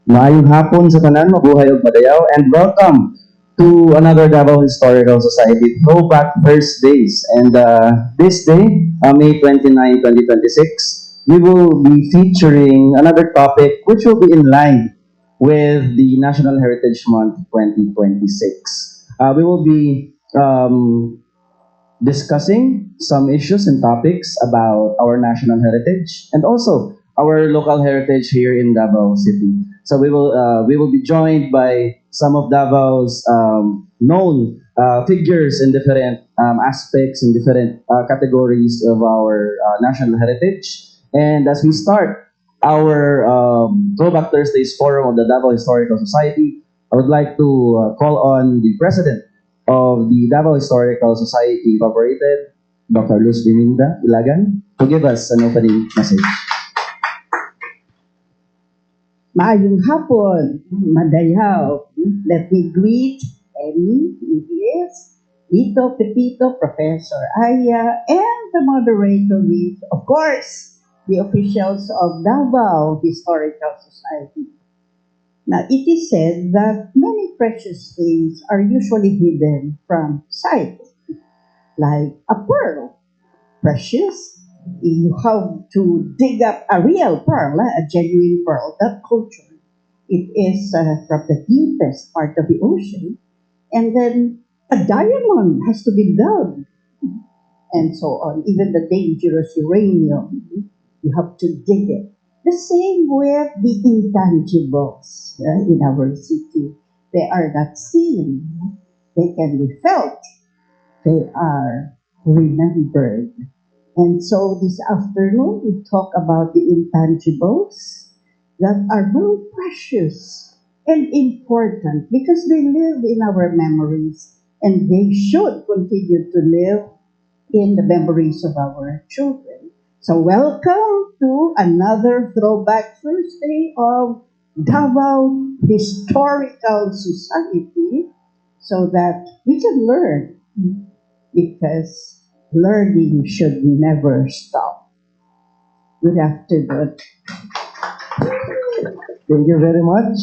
Maayong hapon sa tanan, mabuhay og padayaw, and welcome to another Davao Historical Society Throwback Thursdays. And this day, May 29, 2026, we will be featuring another topic which will be in line with the National Heritage Month 2026. We will be discussing some issues and topics about our national heritage and also our local heritage here in Davao City. So we will be joined by some of Davao's known figures in different aspects and different categories of our national heritage. And as we start our Throwback Thursdays forum of the Davao Historical Society, I would like to call on the president of the Davao Historical Society Incorporated, Dr. Luz Biminda Ilagan, to give us an opening message. Maayong hapon, madayaw. Let me greet Emmy, ENGLIS, LITO, PEPITO, Professor Aya, and the moderator with, of course, the officials of Davao Historical Society. Now, it is said that many precious things are usually hidden from sight, like a pearl. Precious, you have to dig up a real pearl, a genuine pearl, that culture. It is from the deepest part of the ocean, and then a diamond has to be dug, and so on. Even the dangerous uranium, you have to dig it. The same with the intangibles in our city. They are not seen, they can be felt, they are remembered. And so this afternoon, we talk about the intangibles that are very precious and important because they live in our memories and they should continue to live in the memories of our children. So welcome to another Throwback Thursday of Davao Historical Society so that we can learn because learning should never stop. Good afternoon. Thank you very much,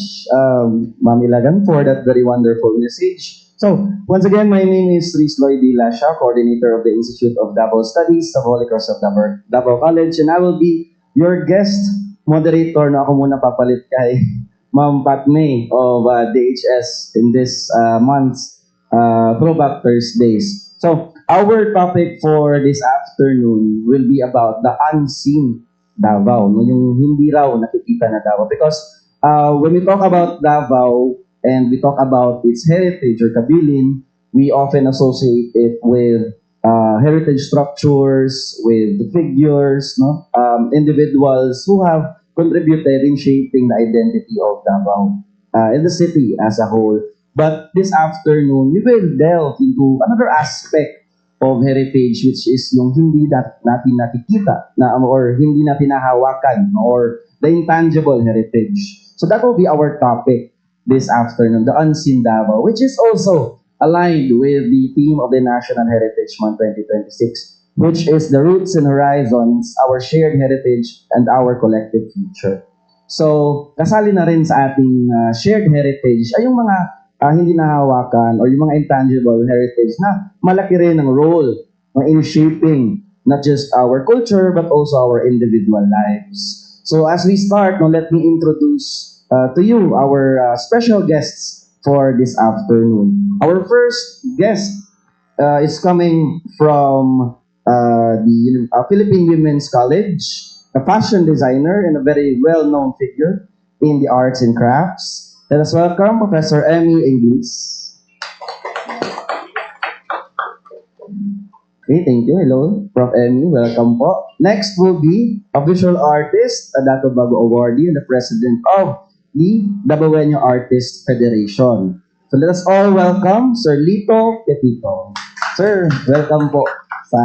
Ma'am Ilagan, for that very wonderful message. So, once again, my name is Rhys Lacia, coordinator of the Institute of Davao Studies sa Holy Cross of Davao College, and I will be your guest moderator na ako muna papalit kay Ma'am Pat May of DHS in this month's Throwback Thursdays. So, our topic for this afternoon will be about the unseen Davao, no? Yung hindi raw nakikita na Davao. Because when we talk about Davao and we talk about its heritage or kabilin, we often associate it with heritage structures, with figures, no? Individuals who have contributed in shaping the identity of Davao and the city as a whole. But this afternoon, we will delve into another aspect of heritage, which is yung hindi natin nakikita or hindi natin nahawakan, or the intangible heritage. So that will be our topic this afternoon, the unseen Davao, which is also aligned with the theme of the National Heritage Month 2026, which is the roots and horizons, our shared heritage, and our collective future. So, kasali na rin sa ating shared heritage ay yung mga hindi nahawakan or yung mga intangible heritage na malaki rin ang role in shaping not just our culture but also our individual lives. So as we start, let me introduce to you our special guests for this afternoon. Our first guest is coming from the Philippine Women's College, a fashion designer and a very well-known figure in the arts and crafts. Let us welcome Professor Emmy ENGLIS. Okay, thank you. Hello, Prof. Emmy. Welcome po. Next will be a visual artist, a Datu Bago Awardee, and the president of the Dabawenyo Artists Federation. So let us all welcome Sir LITO PEPITO. Sir, welcome po sa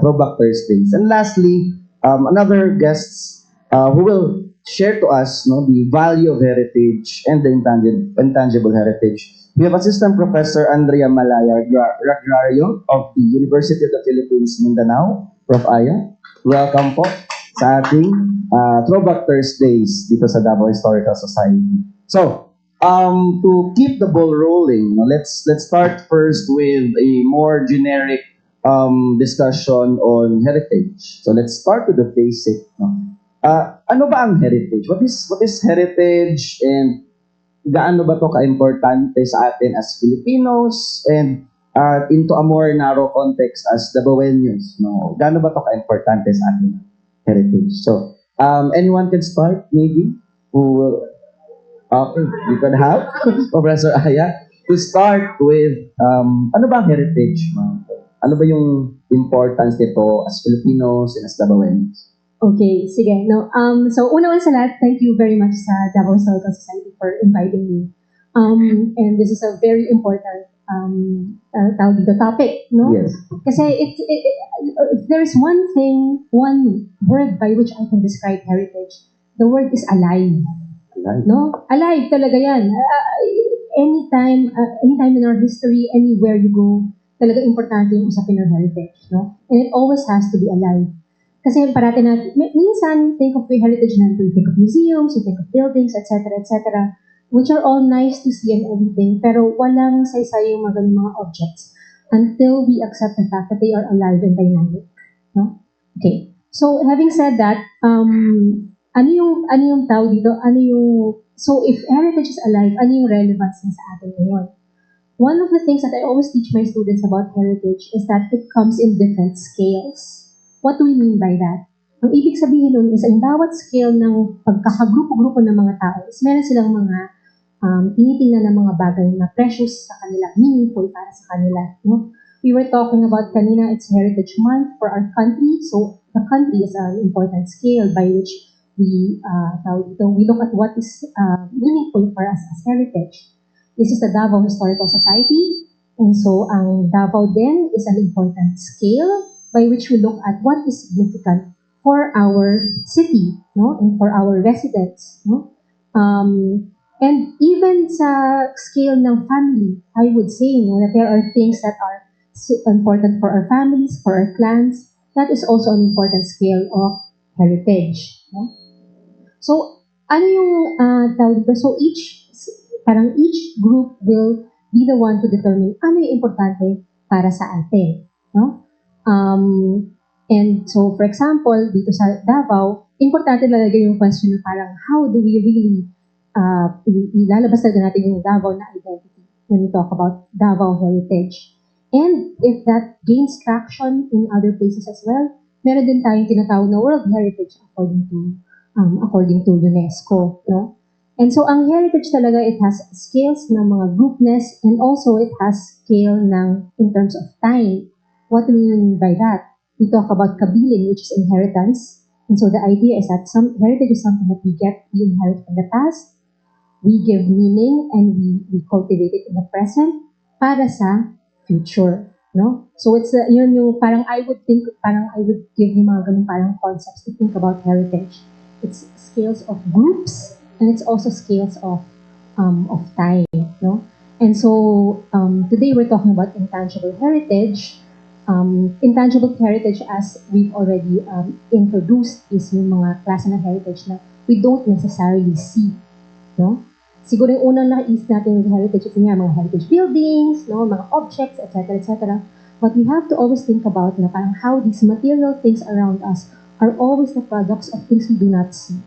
Throwback Thursdays. And lastly, another guest who will share to us the value of heritage and the intangible heritage. We have Assistant Professor ANDREA RAGAROJO of the University of the Philippines, Mindanao. Prof. Aya, welcome po sa ating Throwback Thursdays dito sa Davao Historical Society. So, to keep the ball rolling, no, let's start first with a more generic discussion on heritage. So let's start with the basic. No? Ano ba ang heritage? What is heritage, and gaano ba to ka-importante sa atin as Filipinos, and into a more narrow context as Davaoenos? No? Gaano ba to ka-importante sa ating heritage? So, anyone can start, maybe? Who will, okay, you can have Professor Aya to start with ano ba ang heritage? Ano ba yung importance nito as Filipinos and as Davaoenos? Okay, sige. No, so, una-una sa lahat, thank you very much sa Davao Historical Society for inviting me. And this is a very important tawag dito, topic, no? Yes. Kasi if there's one thing, one word by which I can describe heritage, the word is alive. Alive. No? Alive talaga yan. Anytime in our history, anywhere you go, talaga importante yung usapin ng heritage, no? And it always has to be alive. Kasi parati natin, minsan, think of heritage na, you think of museums, you think of buildings, etc., etc., which are all nice to see and everything, pero walang saysay yung mga objects until we accept the fact that they are alive and dynamic, no? Okay. So, having said that, ano yung tawag dito? So, if heritage is alive, ano yung relevance niya sa atin ngayon? One of the things that I always teach my students about heritage is that it comes in different scales. What do we mean by that? Ang ibig sabihin nun is ang bawat scale ng pagkakagrupo-grupo ng mga tao is meron silang mga tinitingnan ng mga bagay na precious sa kanila, meaningful para sa kanila. No? We were talking about kanina, it's Heritage Month for our country. So the country is an important scale by which we look at what is meaningful for us as heritage. This is the Davao Historical Society, and so ang Davao din is an important scale by which we look at what is significant for our city, no, and for our residents, no. And even sa scale ng family, I would say, no, that there are things that are important for our families, for our clans. That is also an important scale of heritage, no. So, ano yung tawag dito? So each group will be the one to determine ano yung importante para sa atin, no? And so, for example, dito sa Davao, importante talaga yung question na parang how do we really ilalabas talaga natin yung Davao na identity when we talk about Davao heritage. And if that gains traction in other places as well, meron din tayong tinatawag na World Heritage according to UNESCO, no? And so, ang heritage talaga, it has scales ng mga groupness, and also it has scale in terms of time. What do we mean by that? We talk about kabilin, which is inheritance. And so, the idea is that heritage is something that we inherit from the past, we give meaning, and we cultivate it in the present para sa future, no? So, it's yun yung parang I would give you mga ganun parang concepts to think about heritage. It's scales of groups, and it's also scales of time, no? And so today we're talking about intangible heritage. Intangible heritage, as we've already introduced, is yung mga klase ng heritage na we don't necessarily see, no? Siguro yung unang nakais natin yung heritage, ito nga, mga heritage buildings, no, mga objects, etc., etc. But we have to always think about na parang how these material things around us are always the products of things we do not see.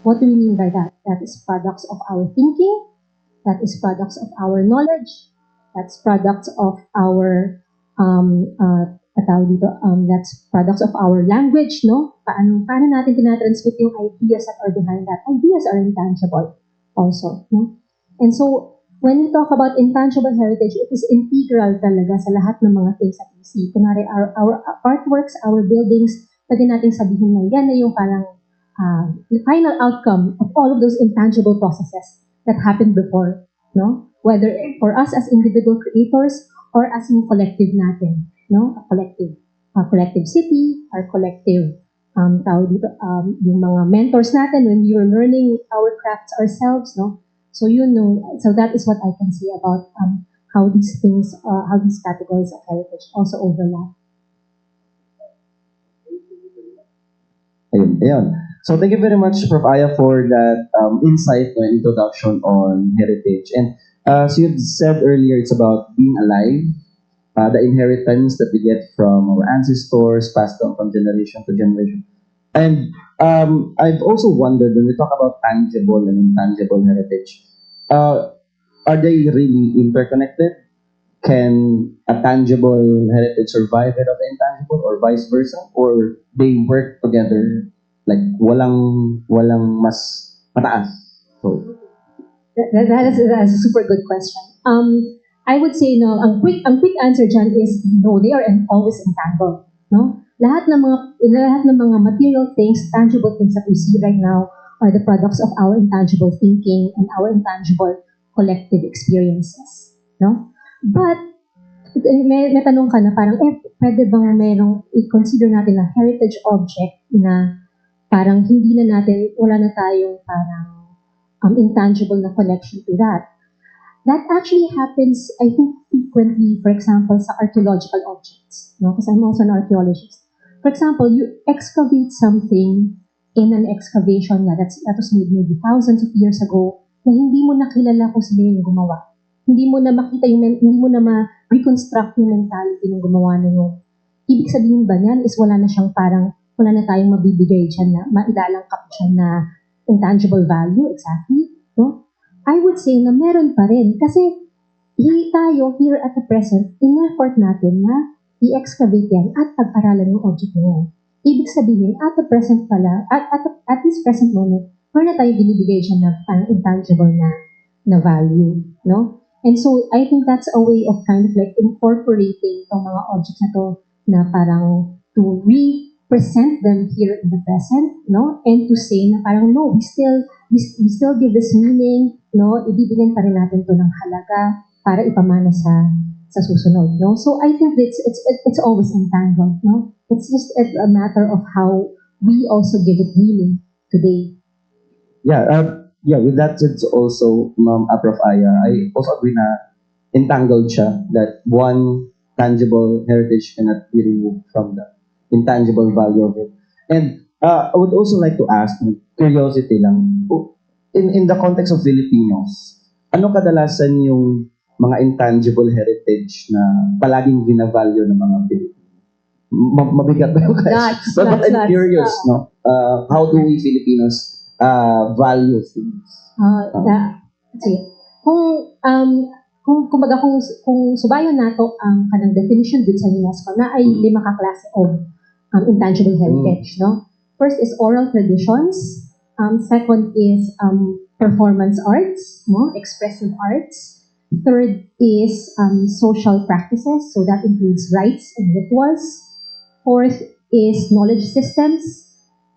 What do we mean by that? That is products of our thinking, that is products of our knowledge, that's products of our that's products of our language, no? Paano natin tinatransmit yung ideas that are behind that? Ideas are intangible also, no? And so, when we talk about intangible heritage, it is integral talaga sa lahat ng mga things that we see. Kunwari, our artworks, our buildings, pwede natin sabihin na yan na yung parang the final outcome of all of those intangible processes that happened before, no? Whether for us as individual creators or as yung collective natin, no? A collective city, our collective yung mga mentors natin when we were learning our crafts ourselves, no? So so that is what I can say about how these categories of heritage also overlap. Ayun, Ayun. So thank you very much, Prof. Aya, for that insight and introduction on heritage. And as you said earlier, it's about being alive, the inheritance that we get from our ancestors, passed down from generation to generation. And I've also wondered when we talk about tangible and intangible heritage, uh, are they really interconnected? Can a tangible heritage survive without the intangible, or vice versa, or they work together, like walang mas mataas? So That is a super good question. I would say no. Ang quick answer dyan is no. They are always entangled. No, lahat ng mga material things, tangible things that we see right now are the products of our intangible thinking and our intangible collective experiences. No, but may tanong ka na parang pwede bang merong i-consider natin na heritage object na parang hindi na natin, wala na tayong parang intangible na connection to that. That actually happens, I think, frequently, for example, sa archaeological objects. No? Because I'm also an archaeologist. For example, you excavate something in an excavation that was made maybe thousands of years ago na hindi mo nakilala kung sino yung gumawa. Hindi mo na makita hindi mo na ma-reconstruct yung mentality ng gumawa na yun. Ibig sabihin ba niyan is wala na tayong mabibigay dyan na mailalangkap dyan na intangible value, exactly, no? I would say na meron pa rin kasi tayo here at the present, in-effort natin na i-excavate yan at pag-aralan yung object na yan. Ibig sabihin, at the present pala, at this present moment, meron na tayo binibigay dyan na parang intangible na value, no? And so, I think that's a way of kind of like incorporating itong mga objects na to na parang to represent them here in the present, no? And to say na parang no, we still give this meaning, no? Ibibigyan pa rin natin to ng halaga para ipamana sa susunod, no? So I think it's always entangled, no? It's just a matter of how we also give it meaning today. Yeah, with that it's also, Ma'am Prof. Aya, I also agree na entangled siya, that one tangible heritage cannot be removed from the intangible value of it. And I would also like to ask, curiosity lang, in the context of Filipinos, ano kadalasan yung mga intangible heritage na palaging binavalue ng mga Pilipino? Mabigat na yung question. But I'm curious, no? How do we Filipinos value things? Sige. Kung subayon nato ang kanang definition dito sa UNESCO na ay 5 ka klase of intangible heritage, no? First is oral traditions. Second is performance arts, no? Expressive arts. Third is social practices, so that includes rites and rituals. Fourth is knowledge systems.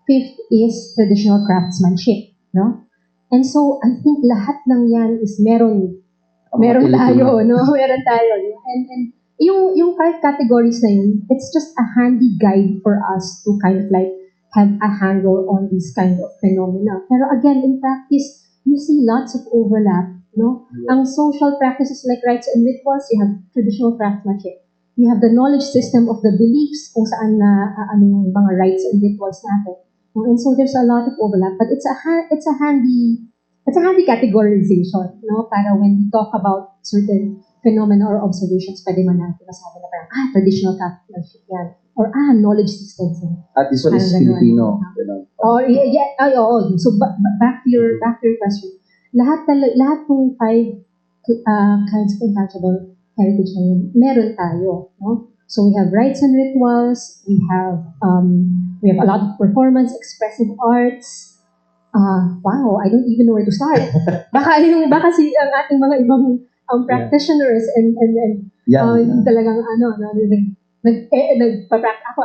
Fifth is traditional craftsmanship, no? And so I think lahat ng yan is meron tayo, no? Meron tayo. And yung 5 categories na yun, it's just a handy guide for us to kind of like have a handle on this kind of phenomena. Pero again, in practice, you see lots of overlap, no? Yeah. Ang social practices like rites and rituals, you have traditional craftsmanship. You have the knowledge system of the beliefs kung saan na yung mga rites and rituals natin. And so there's a lot of overlap, but it's a handy categorization, no? Para when we talk about certain phenomena or observations, pwede man natin masabi na parang, traditional craftsmanship yan. Or, knowledge systems yan. At this one is Filipino. Or, so, back to your question. Lahat ng 5 kinds of intangible heritage na yun, meron tayo, no? So we have rites and rituals, we have a lot of performance, expressive arts. Wow, I don't even know where to start. Baka ang ating mga ibang practitioners and talagang nagpa-practice ako,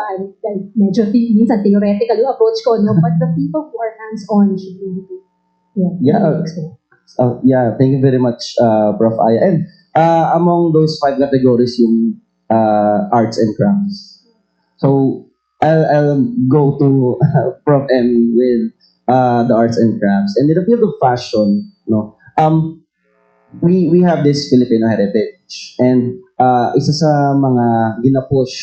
medyo minsan theoretical yung approach ko, no? But the people who are hands-on should be able to. Thank you very much, Prof. Aya. And among those 5 categories, yung arts and crafts. So I'll go to Prof. M with the arts and crafts. And in the field of fashion, no, we have this Filipino heritage, and isa sa mga ginapush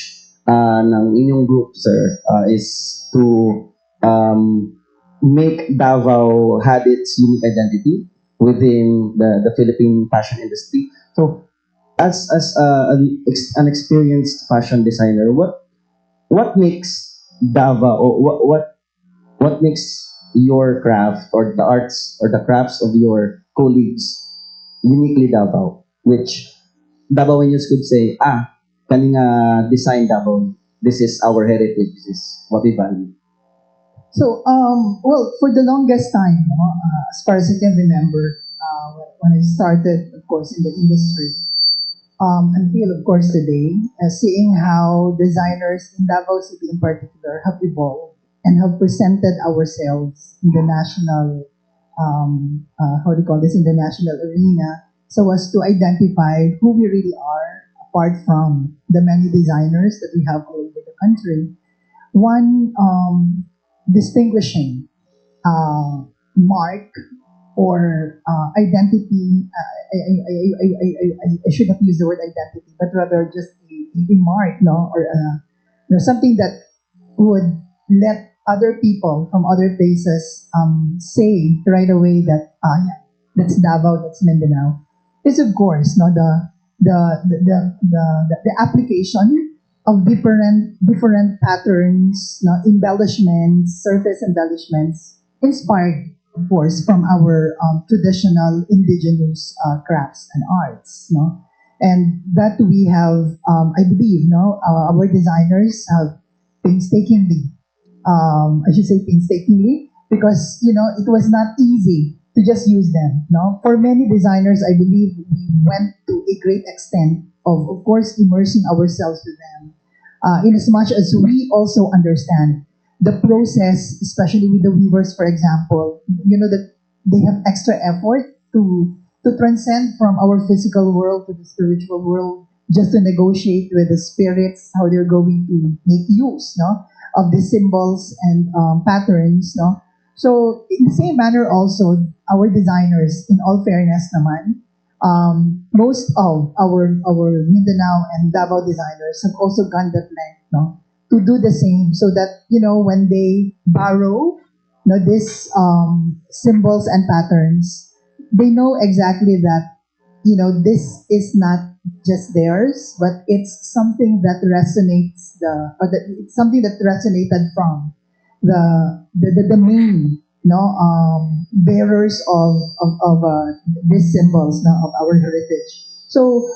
ng inyong group, sir, is to um, make Davao had its unique identity within the Philippine fashion industry. So, as an experienced fashion designer, what makes Davao, or what makes your craft or the arts or the crafts of your colleagues uniquely Davao, which Davaoians could say, kaninga design Davao. This is our heritage. This is what we value. So, well, for the longest time, no, as far as I can remember, when I started, of course, in the industry, until, of course, today, seeing how designers in Davao City in particular have evolved and have presented ourselves in the national, how do you call this, in the national arena, so as to identify who we really are, apart from the many designers that we have all over the country. One distinguishing mark or identity. I should not use the word identity, but rather just a mark, no, or something that would let other people from other places say right away that yeah, that's Davao, that's Mindanao. Is of course no the application of different patterns, no, embellishments, surface embellishments, inspired of course from our traditional indigenous crafts and arts, no, and that we have, I believe, no, our designers have painstakingly, I should say painstakingly, because it was not easy to just use them. No, for many designers, I believe we went to a great extent of course, immersing ourselves with them, in as much as we also understand the process, especially with the weavers, for example. That they have extra effort to transcend from our physical world to the spiritual world, just to negotiate with the spirits how they're going to make use, no, of the symbols and patterns, no. So in the same manner, also our designers, in all fairness, naman, most of our Mindanao and Davao designers have also gone that length, no, to do the same, so that when they borrow, these symbols and patterns, they know exactly that this is not just theirs, but it's something that resonates it's something that resonated from the main bearers of these symbols, no, of our heritage. So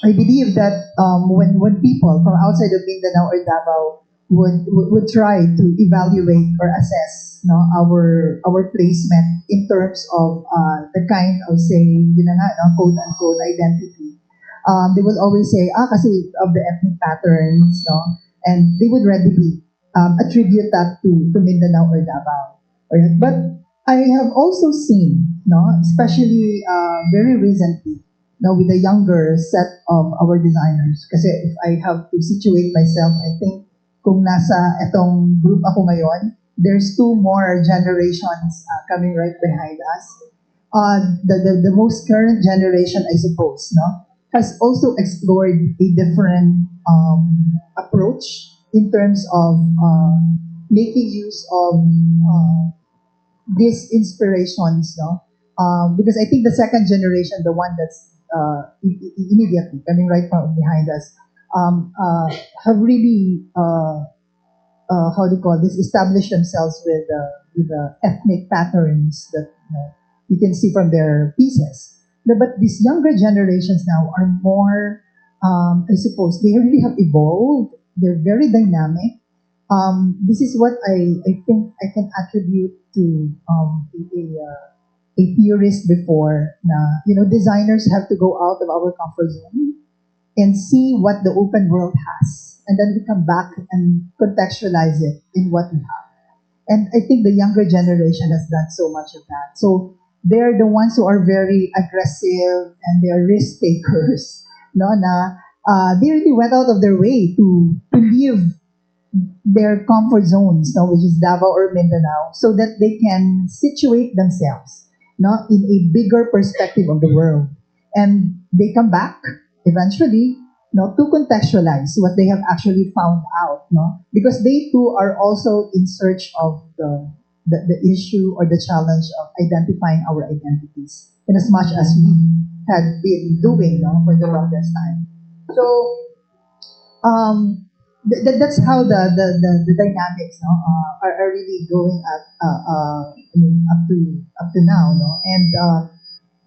I believe that when people from outside of Mindanao or Davao would try to evaluate or assess, our placement in terms of the kind of, say, yun na nga, no, quote unquote identity, they would always say, kasi of the ethnic patterns, no, and they would readily attribute that to Mindanao or Davao. Alright? But I have also seen, no, especially very recently, no, with the younger set of our designers. Kasi if I have to situate myself, I think kung nasa etong group ako ngayon, there's two more generations coming right behind us. The most current generation, I suppose, no, has also explored a different approach in terms of making use of these inspirations, no? Because I think the second generation, the one that's immediately coming right from behind us, have really, how do you call this, established themselves with the ethnic patterns that you can see from their pieces. But these younger generations now are more, I suppose, they really have evolved. They're very dynamic. This is what I think I can attribute to a theorist before, na designers have to go out of our comfort zone and see what the open world has, and then we come back and contextualize it in what we have. And I think the younger generation has done so much of that. So they're the ones who are very aggressive and they're risk takers. No, they really went out of their way to leave their comfort zones, no, which is Davao or Mindanao, so that they can situate themselves, no, in a bigger perspective of the world. And they come back eventually no, to contextualize what they have actually found out, no, because they too are also in search of the issue or the challenge of identifying our identities, in as much as we had been doing, no, for the longest time. So that's how the dynamics, no, are really going at I mean, up to now, no, and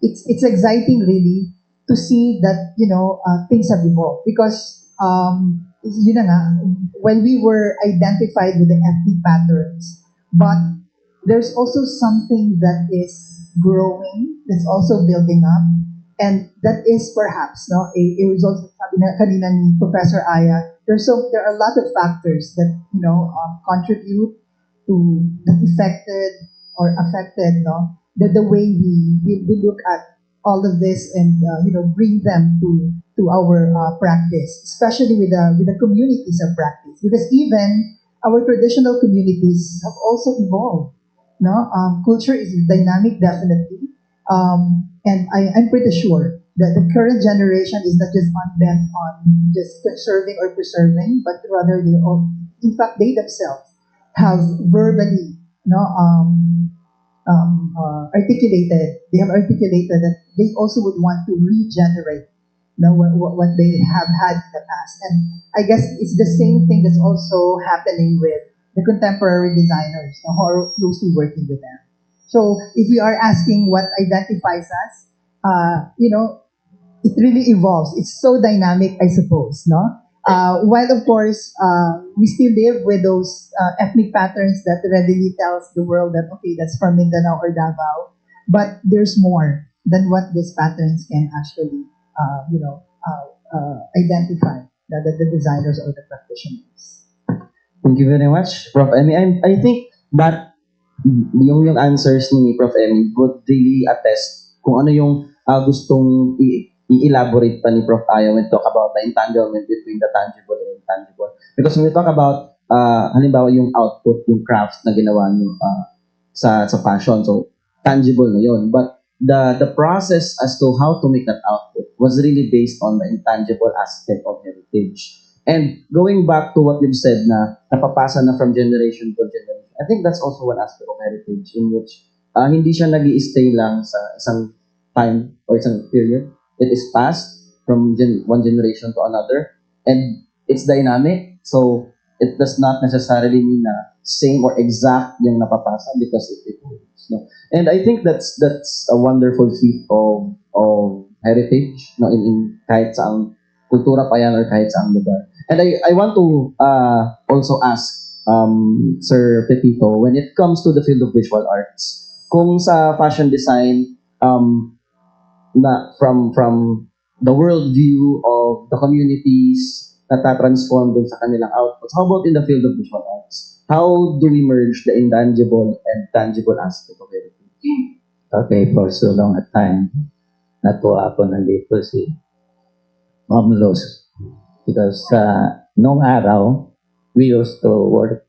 it's exciting really to see that things have evolved because yun na nga, when we were identified with the ethnic patterns, but there's also something that is growing, that's also building up, and that is perhaps a result of sabi na kanina ni Professor Aya. There are a lot of factors that contribute to that affected the way we look at all of this and bring them to our practice, especially with the communities of practice, because even our traditional communities have also evolved. No, culture is dynamic, definitely, and I'm pretty sure that the current generation is not just bent on just conserving or preserving, but rather in fact, they themselves have verbally, articulated that they also would want to regenerate, what they have had in the past. And I guess it's the same thing that's also happening with the contemporary designers, who are closely working with them. So if we are asking what identifies us, it really evolves. It's so dynamic, I suppose, no? While of course we still live with those ethnic patterns that readily tells the world that okay, that's from Mindanao or Davao, but there's more than what these patterns can actually, identify the designers or the practitioners. Thank you very much, Prof. Emmy. And I think that yung answers ni Prof. Emmy would really attest kung ano yung gustong i-elaborate pa ni Prof. Aya when talk about the entanglement between the tangible and intangible. Because when we talk about, halimbawa yung output, yung craft na ginawa nyo sa passion, so tangible na yun. But the process as to how to make that output was really based on the intangible aspect of heritage. And going back to what you've said na napapasa na from generation to generation, I think that's also one aspect of heritage in which hindi siya nag-i-stay lang sa isang time or isang period. It is passed from one generation to another, and it's dynamic, so it does not necessarily mean na same or exact yung napapasa because it evolves. No? And I think that's a wonderful feat of heritage, in kahit saang kultura pa yan or kahit saang lugar. And I want to also ask Sir Pepito, when it comes to the field of visual arts, kung sa fashion design, na from the worldview of the communities na transform dun sa kanilang outputs, how about in the field of visual arts? How do we merge the intangible and tangible aspect of heritage? Okay, for so long a time, natuwa ako nandito si Ma'am Los. Because noong araw, we used to work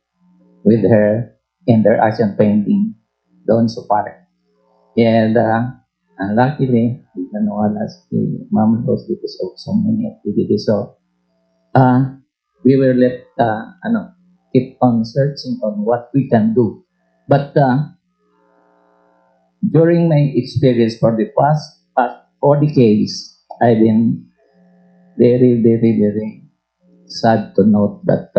with her in their action painting doon sa park. And luckily, nawala si Ma'am Rose because of so many activities. So, we were left, keep on searching on what we can do. But during my experience for the past 4 decades, I've been very, very, very sad to note that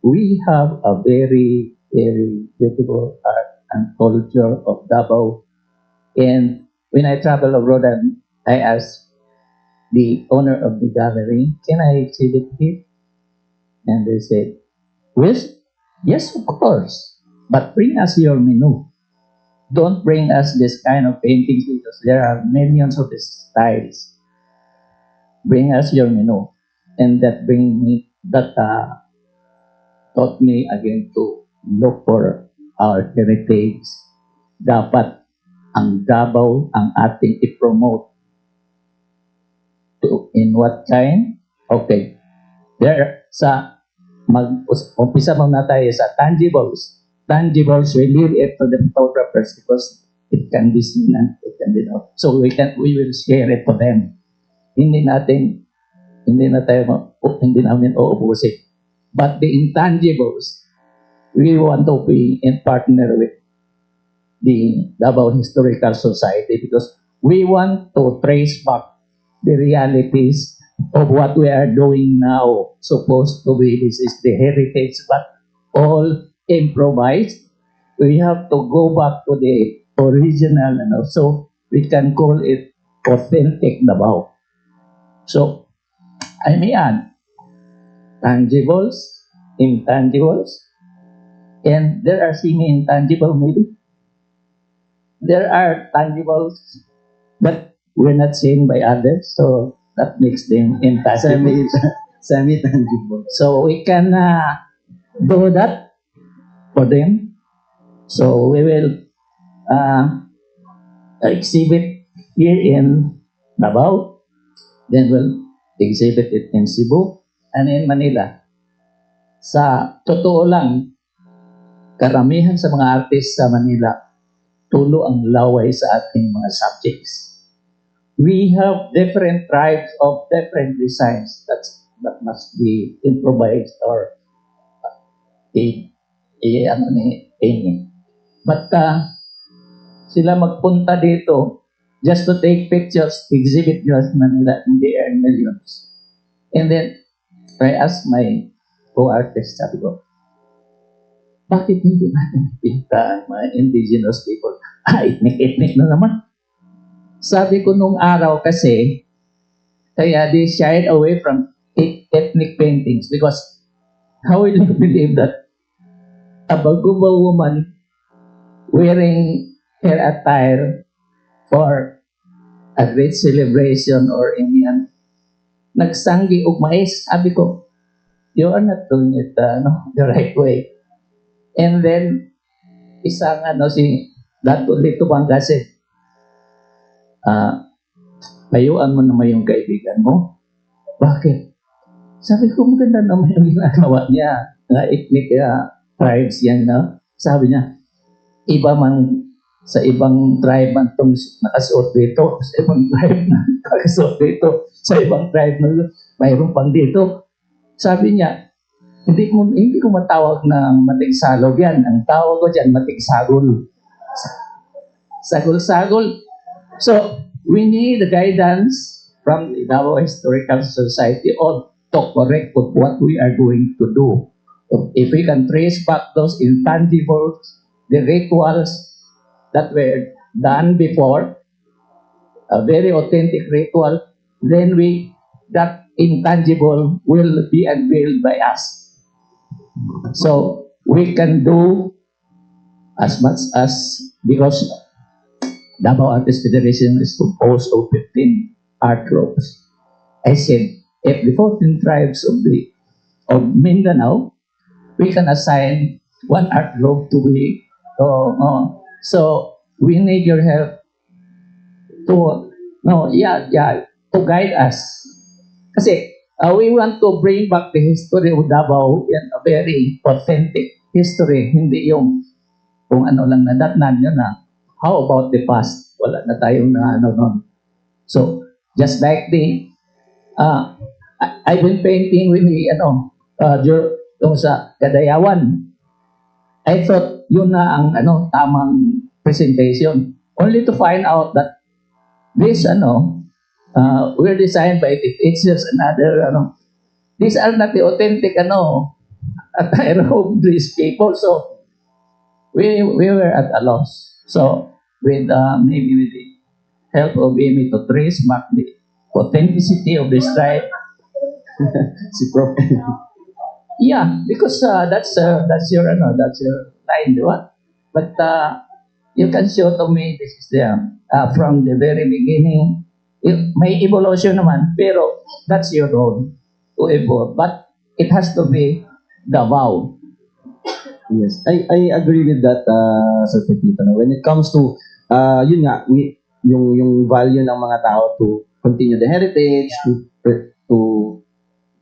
we have a very, very beautiful art and culture of Davao. And when I travel abroad, I ask the owner of the gallery, can I exhibit here? And they said, yes, of course. But bring us your menu. Don't bring us this kind of paintings because there are millions of styles. Bring us your menu. And that taught me again to look for our heritage. Dapat ang Davao ang ating i-promote. In what kind? Okay. There, umpisa muna tayo sa tangibles. Tangibles, we leave it to the photographers because it can be seen and it can be known. So we will share it to them. Hindi natin hindi namin uubusin. But the intangibles, we want to be in partner with the Davao Historical Society because we want to trace back the realities of what we are doing now. Supposed to be, this is the heritage, but all improvised. We have to go back to the original, so we can call it authentic Davao. So, I may add, tangibles, intangibles, and there are semi-intangible maybe. There are tangibles that we're not seen by others, so that makes them intangible. Semi-tangible. So we can do that for them. So we will exhibit here in Davao, then we'll exhibit it in Cebu and in Manila. Sa totoo lang, karamihan sa mga artist sa Manila, tulo ang laway sa ating mga subjects. We have different tribes of different designs that must be improvised or aiming. But sila magpunta dito just to take pictures, exhibit nila sa Manila, and they earn millions. And then, I asked my co-artist, sabi ko, bakit hindi natin pinta ang mga indigenous people? Ethnic na naman. Sabi ko nung araw kasi, kaya they shied away from ethnic paintings because how will you believe that a Bago woman wearing her attire for a great celebration or any nagsanggi og mais? Sabi ko, you are not doing it the right way. And then, isang si Datu Lito pang kasi, layuan mo naman yung kaibigan mo. Bakit? Sabi ko, maganda naman yung ginagawa niya. Ethnic tribes yan, no? Sabi niya, iba man sa ibang tribe man itong nakasuot dito, sa ibang tribe na nakasuot dito, sa ibang tribe na mayroon pang dito. Sabi niya, hindi ko matawag na matigsalog yan. Ang tawag ko dyan, matigsagol. Sagol-sagol. So, we need the guidance from the Davao Historical Society to correct what we are going to do. If we can trace back those intangibles, the rituals that were done before, a very authentic ritual, then that intangible will be unveiled by us. So, we can do as much as, because Davao Artists Federation is composed of 15 art groups. I said, if the 14 tribes of Mindanao, we can assign one art group to be, so we need your help to guide us. Kasi we want to bring back the history of Davao in a very authentic history, hindi yung kung ano lang nadatnan yun na. How about the past? Wala na tayong nun. So, just like I've been painting with yung sa Kadayawan. I thought yun na ang tamang presentation. Only to find out that this were designed by the teachers and other these are not the authentic attire of these people. So, we were at a loss. So, with maybe with the help of Amy to trace back the authenticity of this tribe. Si Prof. Yeah, because that's your line, di ba? But you can show to me this is from the very beginning. May evolution naman, pero that's your role to evolve. But it has to be Davao. Yes, I agree with that, Sir Pepito. When it comes to, yun nga, yung value ng mga tao to continue the heritage, to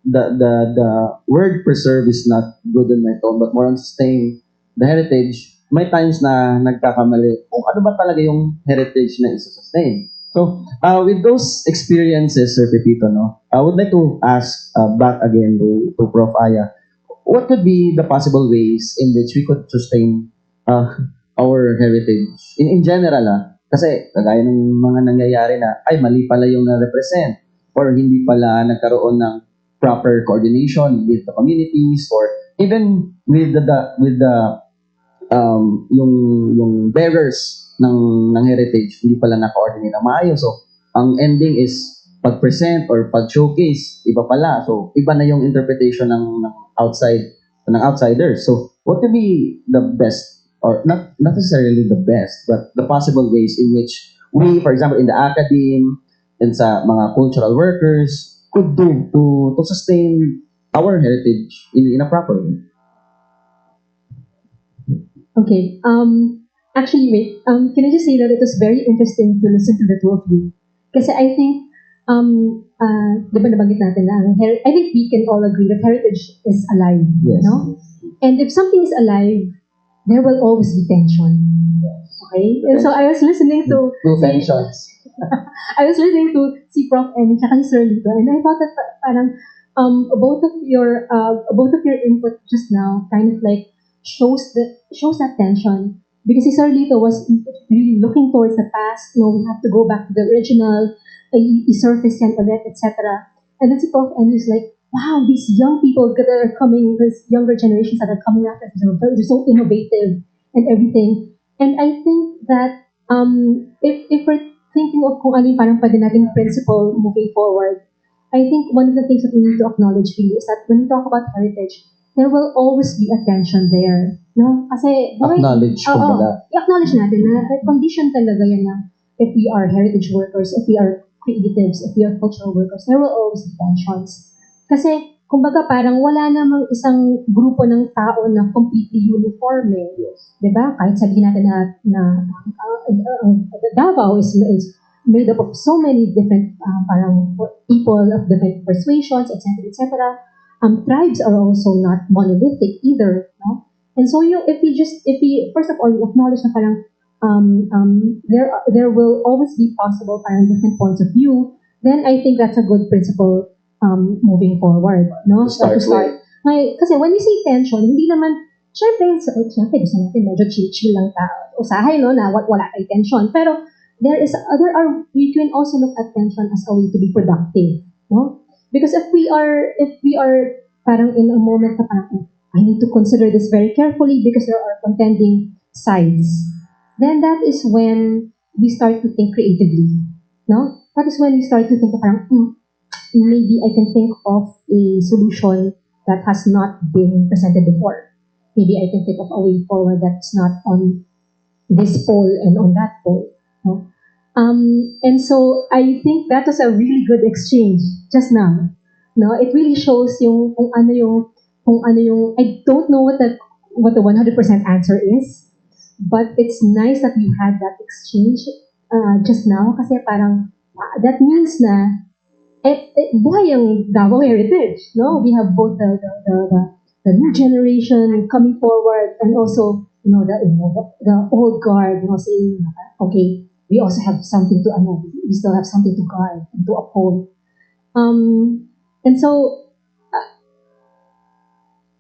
the word preserve is not good on my tone, but more on sustain the heritage. May times na nagkakamali kung ano ba talaga yung heritage na isa-sustain. So, with those experiences, Sir Pepito, no, I would like to ask back again to Prof. Aya, what could be the possible ways in which we could sustain uh, our heritage in general, kasi kagaya ng mga nangyayari na ay mali pala yung na-represent or hindi pala nagkaroon ng proper coordination with the communities or even with the yung bearers ng heritage hindi pala na-coordinate na maayos. So, ang ending is pag-present or pag-showcase, iba pala. So, iba na yung interpretation ng outsiders. So, what could be the best or not necessarily the best, but the possible ways in which we, for example, in the academe and sa mga cultural workers could do to sustain our heritage in a proper way? Okay. Actually, wait. Can I just say that it was very interesting to listen to the two of you? Kasi I think, di ba nabanggit natin na, I think we can all agree that heritage is alive. Yes. No? And if something is alive, there will always be tension. Okay? And so I was listening to... Two tensions. I was listening to si Prof. Emmy tsaka si Sir Lito, and I thought that parang both of your input just now kind of like shows that tension, because si Sir Lito was really looking towards the past. No, we have to go back to the original, i-surface yan ulit, etc. And then si Prof. Emmy is like, wow, these young people that are coming, these younger generations that are coming up, they're so innovative and everything. And I think that if we're thinking of kung ano yung parang pwede nating principle moving forward, I think one of the things that we need to acknowledge really is that when we talk about heritage, there will always be a tension there. No? Kasi, Acknowledge, kumbaga. i-acknowledge natin na condition talaga yan na if we are heritage workers, if we are creatives, if we are cultural workers, there will always be tensions. Kasi, kumbaga parang wala namang isang grupo ng tao na completely uniform. Yes. Diba? Kahit sabihin natin na Davao is made up of so many different parang people of different persuasions, etc., etc. Tribes are also not monolithic either, no? And so if we first of all acknowledge na parang there will always be possible parang different points of view, then I think that's a good principle moving forward, no? To start with. Kasi when we say tension, hindi naman, syempre gusto natin medyo chill lang usahay, no, na wala tayong tension. Pero we can also look at tension as a way to be productive, no? Because if we are parang in a moment na parang, I need to consider this very carefully because there are contending sides, then that is when we start to think creatively, no? That is when we start to think parang, maybe I can think of a solution that has not been presented before. Maybe I can think of a way forward that's not on this pole and on that pole. No? And so I think that was a really good exchange just now. No, it really shows kung ano yung I don't know what the 100% answer is, but it's nice that we had that exchange just now kasi parang that means na buhay ang Davao heritage, no? We have both the new generation coming forward and also the old guard, saying, okay, we also have something to we still have something to guard and to uphold. And so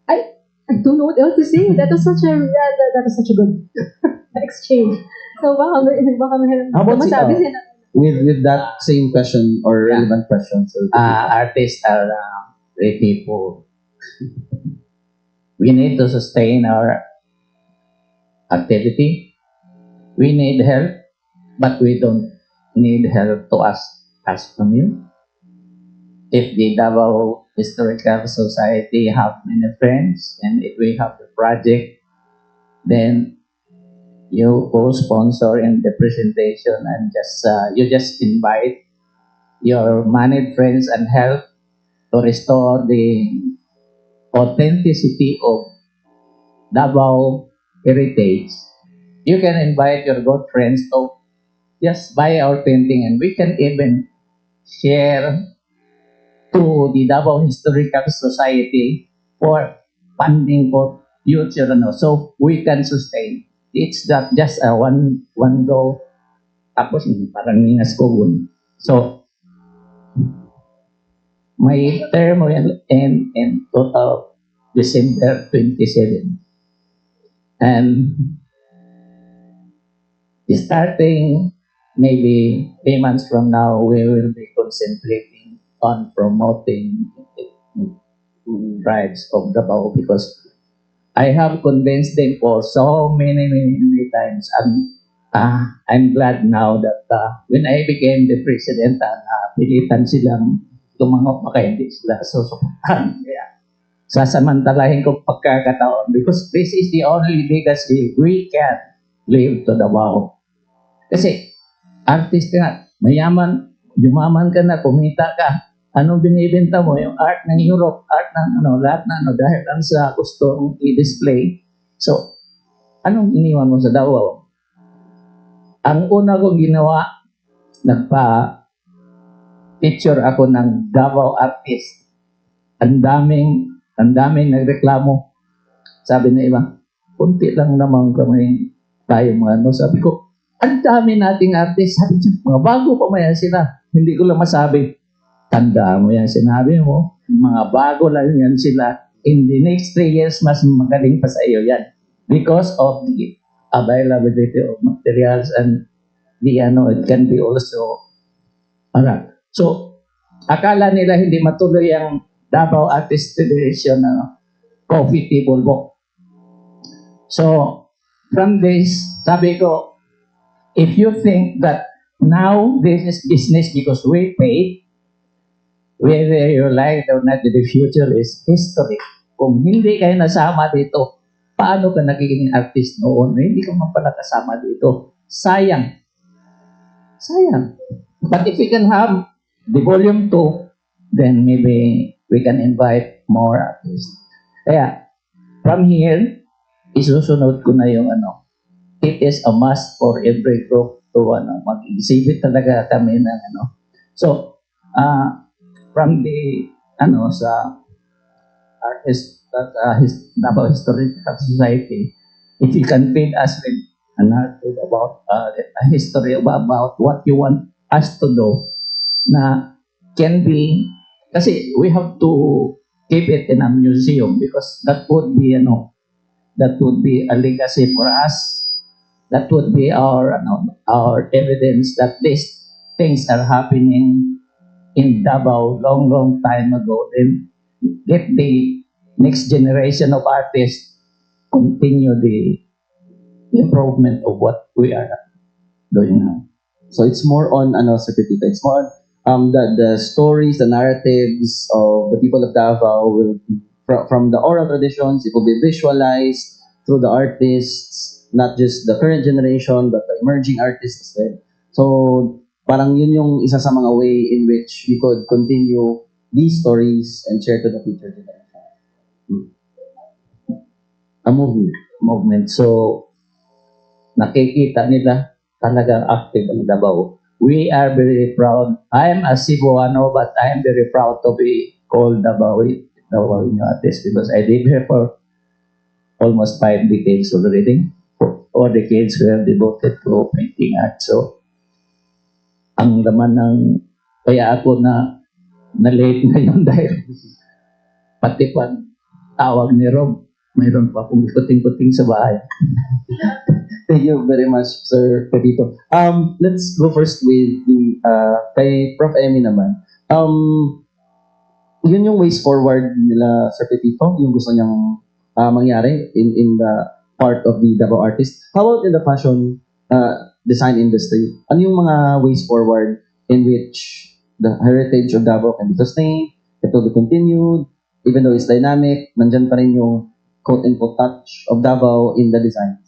I don't know what else to say. That was such a good exchange. So baka How about with that same question or relevant questions? Artists are people. We need to sustain our activity. We need help, but we don't need help to ask from you. If the Davao Historical Society have many friends, and if we have the project, then you co-sponsor in the presentation and you just invite your moneyed friends and help to restore the authenticity of Davao heritage. You can invite your good friends to just buy our painting, and we can even share to the Davao Historical Society for funding for future, so we can sustain. It's not just a one go Tapos parang ningas ko gun. So, my term will end in total December 27. And starting maybe 3 months from now, we will be concentrating on promoting rights of Davao because I have convinced them for so many times. And I'm glad now that when I became the president, pilitan silang tumanggap pa kaya hindi sila susuportahan. Kaya sasamantalahin ko pagkakataon because this is the only legacy we can leave to Davao. Kasi artist ka nga, mayaman, yumaman ka na, kumita ka, anong binibenta mo? Yung art ng Europe, art ng lahat na dahil lang sa gustong i-display. So, anong iniwan mo sa Davao? Ang una kong ginawa, nagpa-picture ako ng Davao artist. Ang daming nagreklamo. Sabi na iba, kunti lang naman kami tayo mga Sabi ko, ang dami nating artist. Sabi niya, mga bago pa mayan sila. Hindi ko lang masabi. Tandaan mo yan, sinabi mo. Mga bago lang yan sila. In the next 3 years, mas magaling pa sa iyo yan. Because of the availability of materials and it can be also. So, akala nila hindi matuloy ang Davao Artist Federation coffee table book. So, from this, sabi ko, if you think that now this is business because we pay, whether you like it or not, the future is history. Kung hindi kayo nasama dito, paano ka nagiging artist noon? Hindi ka man pala kasama dito. Sayang. But if we can have the volume 2, then maybe we can invite more artists. Kaya, from here, isusunod ko na yung it is a must for every group to mag-exhibit talaga kami ng So, from the sa artist Davao Historical Society, if you can feed us with an article about a history about what you want us to do na can be, kasi we have to keep it in a museum because that would be a legacy for us. That would be our evidence that these things are happening in Davao long time ago. Then get the next generation of artists continue the improvement of what we are doing now. So it's more on Sir Pepito. It's more on the stories, the narratives of the people of Davao will from the oral traditions. It will be visualized through the artists, not just the current generation but the emerging artists as well. So parang yun yung isa sa mga way in which we could continue these stories and share to the future generation. A movement. So nakikita nila talagang active ang Davao. We are very proud. I am a Cebuano, but I am very proud to be called Davao artist because I live here for almost 5 decades already. 4 decades were devoted to painting art. So, ang laman ng, kaya ako na late ngayon dahil pati pa tawag ni Rob, mayroon pa akong kuting-kuting sa bahay. Thank you very much, Sir Pepito. Let's go first with the kay Prof. Emmy naman. Yun yung ways forward nila Sir Pepito, yung gusto niyang mangyari in the part of the Davao artist. How about in the fashion design industry? Ano yung mga ways forward in which the heritage of Davao can be sustained, it will be continued, even though it's dynamic, nandyan pa rin yung quote-unquote touch of Davao in the designs?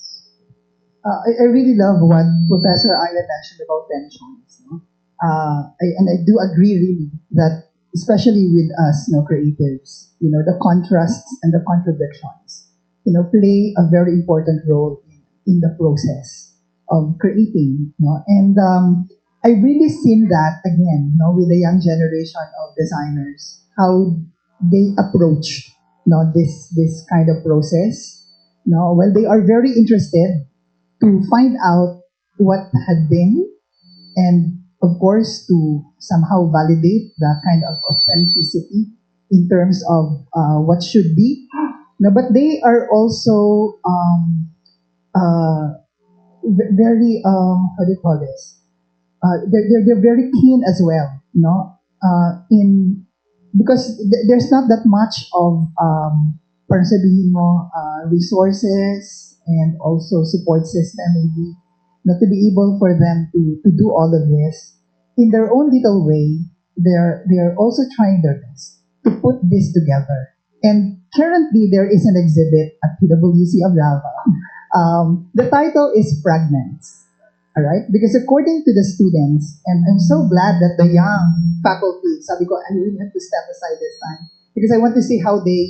I really love what Professor Aya mentioned about tensions. No? I do agree really that, especially with us, creatives, the contrasts and the contradictions, play a very important role in the process of creating. And I really seen that again, with the young generation of designers, how they approach, this kind of process. Well, they are very interested to find out what had been and of course to somehow validate the kind of authenticity in terms of what should be. No, but they are also uh, very how do you call this? They're very keen as well, in because there's not that much of parang sabihin mo, resources and also support system maybe not to be able for them to do all of this in their own little way. They're also trying their best to put this together. And currently there is an exhibit at PwC of Davao. The title is Fragments. All right? Because according to the students, and I'm so glad that the young faculty, sabi ko, I really have to step aside this time because I want to see how they,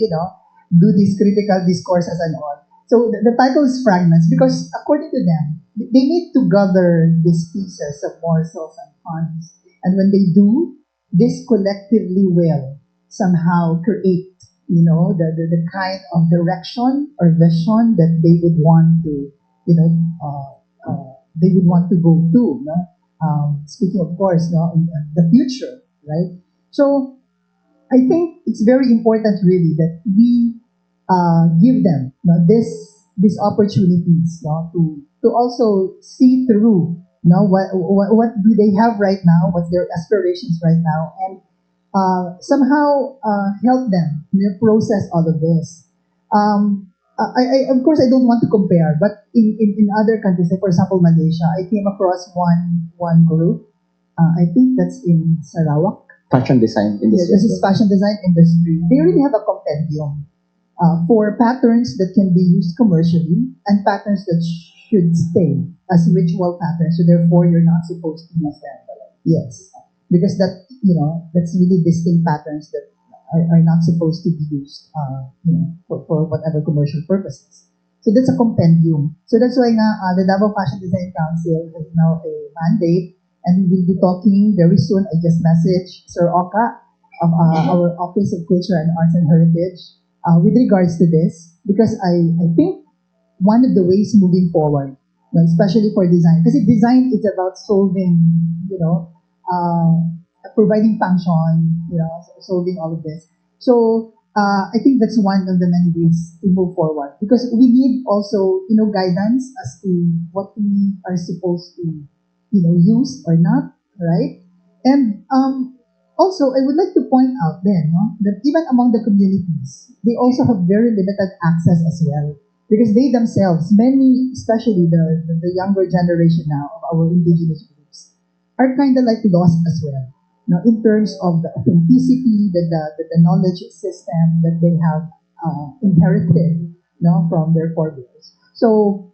do these critical discourses and all. So the title is Fragments because according to them, they need to gather these pieces of morsels and funds. And when they do, this collectively will somehow create, the kind of direction or vision that they would want to, they would want to go to. No? Speaking, of course, in the future, right? So I think it's very important, really, that we give them these opportunities, to also see through, what do they have right now, what's their aspirations right now, and somehow help them, process all of this. Of course, I don't want to compare, but in other countries, like for example, Malaysia, I came across one group. I think that's in Sarawak. Fashion design Yeah, industry. this is fashion design industry. They really have a compendium for patterns that can be used commercially and patterns that should stay as ritual patterns. So therefore, you're not supposed to use them. Yes, because that's really distinct patterns that are not supposed to be used, for whatever commercial purposes. So that's a compendium. So that's why the Davao Fashion Design Council has now a mandate, and we will be talking very soon. I just messaged Sir Oka of our Office of Culture and Arts and Heritage with regards to this, because I think one of the ways moving forward, especially for design, because design is about solving, providing function, solving all of this. So I think that's one of the many ways to move forward, because we need also, guidance as to what we are supposed to, use or not, right? And also, I would like to point out then, that even among the communities, they also have very limited access as well. Because they themselves, many, especially the younger generation now of our indigenous groups, are kind of like lost as well. In terms of the authenticity, the knowledge system that they have inherited, from their forebears. So,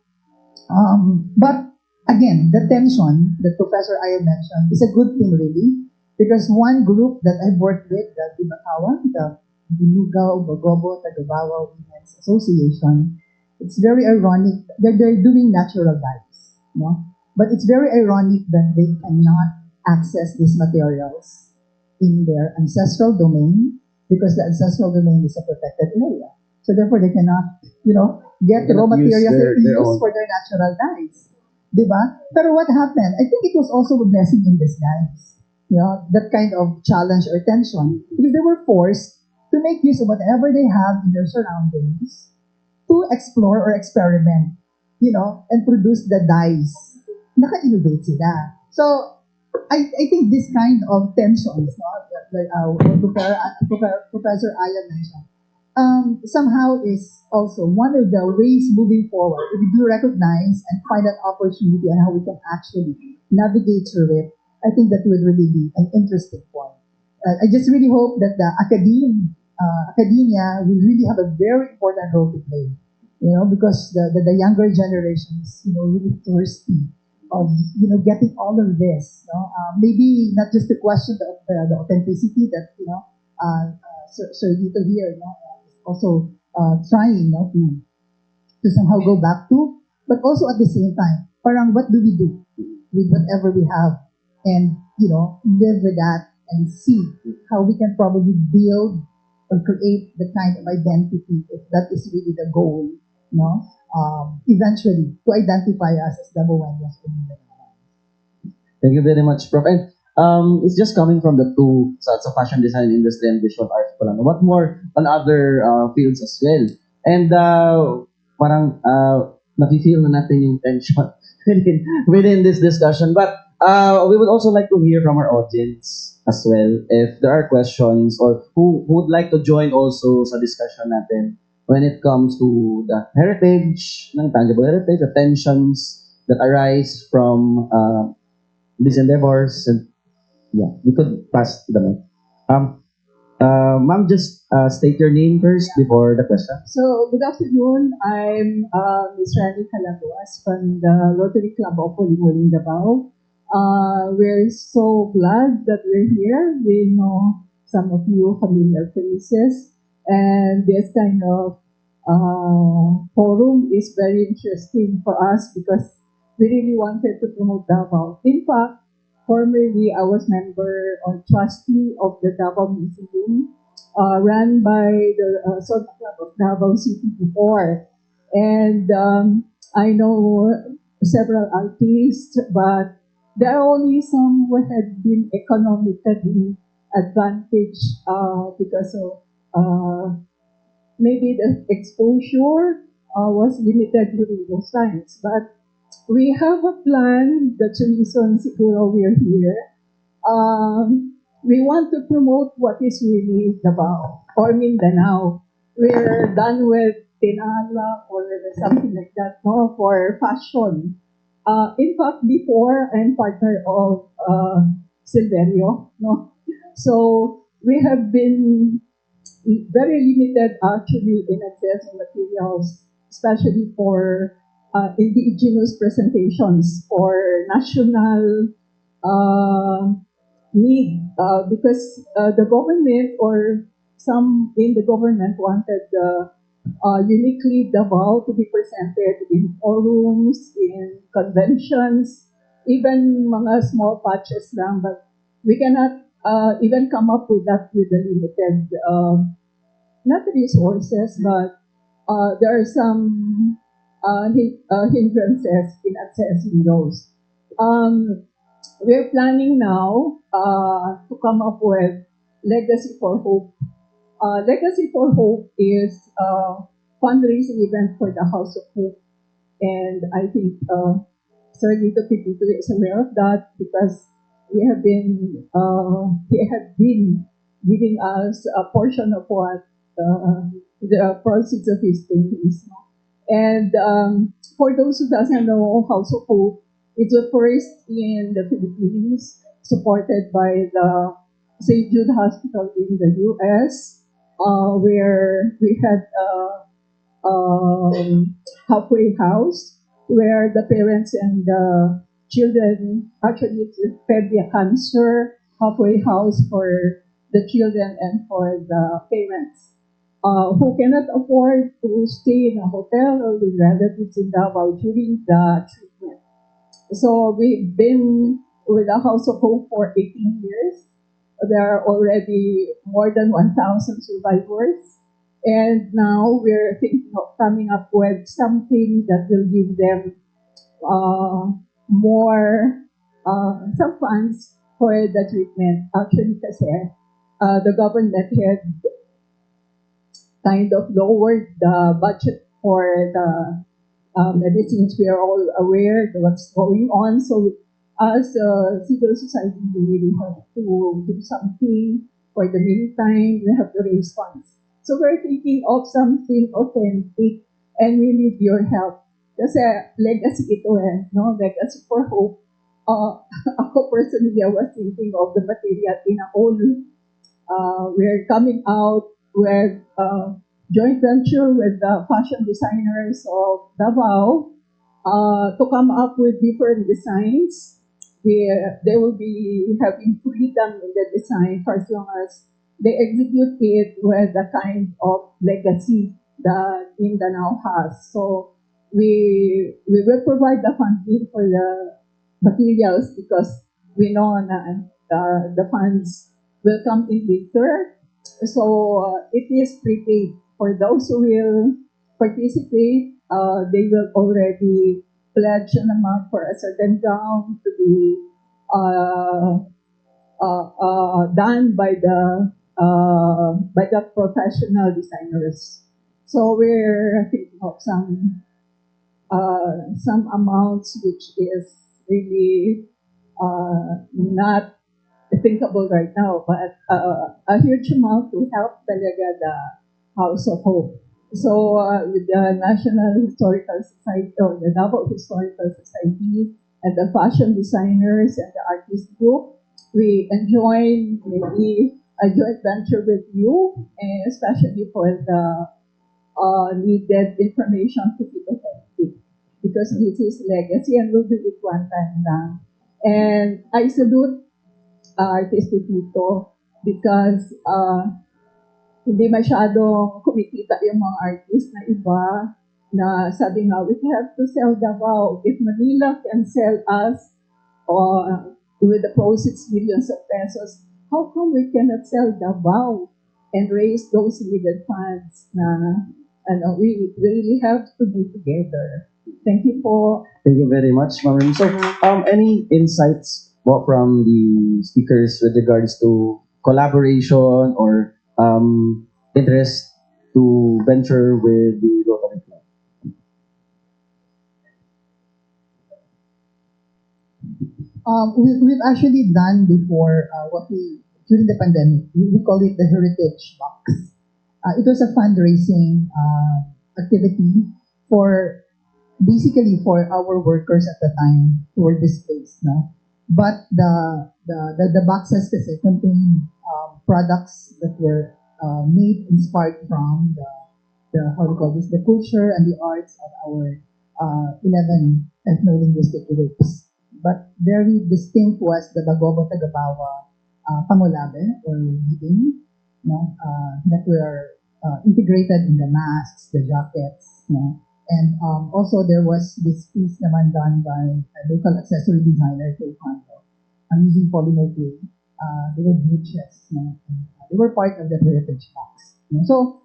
but again, the tension that Professor Aya mentioned is a good thing, really, because one group that I've worked with, the Dibatawan, the Binugaw, Bagobo, Tagabawa Women's Association, it's very ironic that they're doing natural dyes, but it's very ironic that they cannot access these materials in their ancestral domain because the ancestral domain is a protected area. So therefore, they cannot, get They raw cannot use materials that they their use own. for their natural dyes. Diba? Pero what happened? I think it was also a blessing in disguise. That kind of challenge or tension, because they were forced to make use of whatever they have in their surroundings to explore or experiment, and produce the dyes. Naka-innovate sila. So, I think this kind of tensions, like what Professor Aya mentioned, somehow is also one of the ways moving forward. If we do recognize and find an opportunity on how we can actually navigate through it, I think that would really be an interesting point. I just really hope that the academia will really have a very important role to play, because the younger generation is, really thirsty of, getting all of this. Maybe not just to question the authenticity that, Sir Lito here, is also trying, to somehow go back to, but also at the same time, parang what do we do with whatever we have, and live with that and see how we can probably build or create the kind of identity, if that is really the goal, eventually to identify us as Davaoenos or Mindanao. Thank you very much, Prof. And it's just coming from the two sides of fashion design industry and visual arts pa lang. What more on other fields as well? And parang nafe-feel na natin yung tension within this discussion. But we would also like to hear from our audience as well if there are questions or who would like to join also sa discussion natin when it comes to the heritage, ng tangible heritage, the tensions that arise from these endeavors. And yeah, we could pass the mic. Ma'am, just state your name first before the question. So, good afternoon. I'm Ms. Rani Calaguas from the Rotary Club of Pulimuling, Davao. We're so glad that we're here. We know some of you familiar faces, and this kind of forum is very interesting for us because we really wanted to promote Davao. In fact, formerly I was member or trustee of the Davao Museum, run by the Social Club of Davao City before. And I know several artists, but there are only some who had been economically advantaged because of maybe the exposure was limited during those times. But we have a plan. That's the reason siguro we're here. We want to promote what is really Davao or Mindanao. We're done with Tinala or something like that, no, for fashion. In fact, before I'm partner of Silverio, no, so we have been very limited actually in accessing materials, especially for indigenous presentations for national uh, need because the government or some in the government wanted uniquely Davao to be presented in forums, in conventions, even mga small patches lang, but we cannot even come up with that with the limited, not resources, but there are some hindrances in accessing those. We're planning now to come up with Legacy for Hope. Legacy for Hope is a fundraising event for the House of Hope. And I think Sir Lito PEPITO is aware of that because he had been giving us a portion of what the proceeds of his paintings. No? And for those who doesn't know, House of Hope, it's a first in the Philippines, supported by the St. Jude Hospital in the U.S., where we had halfway house where the parents and the children actually it's a pedia cancer halfway house for the children and for the parents who cannot afford to stay in a hotel or with relatives in Davao during the treatment. So we've been with the House of Hope for 18 years. There are already more than 1,000 survivors. And now we're thinking of coming up with something that will give them more, some funds for the treatment. Actually, kasi the government had kind of lowered the budget for the medicines. We are all aware of what's going on. So as a civil society, we really have to do something. For the meantime, we have to raise funds. So we're thinking of something authentic and we need your help. Kasi legacy ito no? Legacy for hope. Ako personally, I was thinking of the material in a whole. We're coming out with joint venture with the fashion designers of Davao to come up with different designs. They will be having freedom in the design for as long as they execute it with the kind of legacy that Mindanao has. So we will provide the funding for the materials because we know that the funds will come in later. So it is prepaid. For those who will participate, they will already pledge an amount for a certain gown to be uh, done by the professional designers. So we're thinking of some amounts which is really not thinkable right now, but a huge amount to help talaga the House of Hope. So with the National Historical Society or the Davao Historical Society and the fashion designers and the artist group, we enjoy maybe a joint venture with you, and especially for the needed information to keep effective because this is legacy and we'll do it one time lang. And I salute Artist PEPITO because hindi masyadong kumikita yung mga artist na iba na sabi nga, we have to sell Davao. If Manila can sell us with the proceeds millions of pesos, how come we cannot sell Davao and raise those needed funds na we really have to be together. Thank you po. Thank you very much, Ma'am Rhys. So, any insights from the speakers with regards to collaboration or interest to venture with the Rotary Club? We've actually done before during the pandemic, we call it the Heritage Box. It was a fundraising activity for basically for our workers at the time who were displaced. No? But the boxes specifically contain products that were made inspired from the how do you call this, the culture and the arts of our 11 ethno-linguistic groups. But very distinct was the Bago Tagabawa Pangulabe or Giving, no? That were integrated in the masks, the jackets, no? And also there was this piece naman done by a local accessory designer, Kay Pando, using polymer clay. They were brooches, no? And, they were part of the heritage box. You know? So,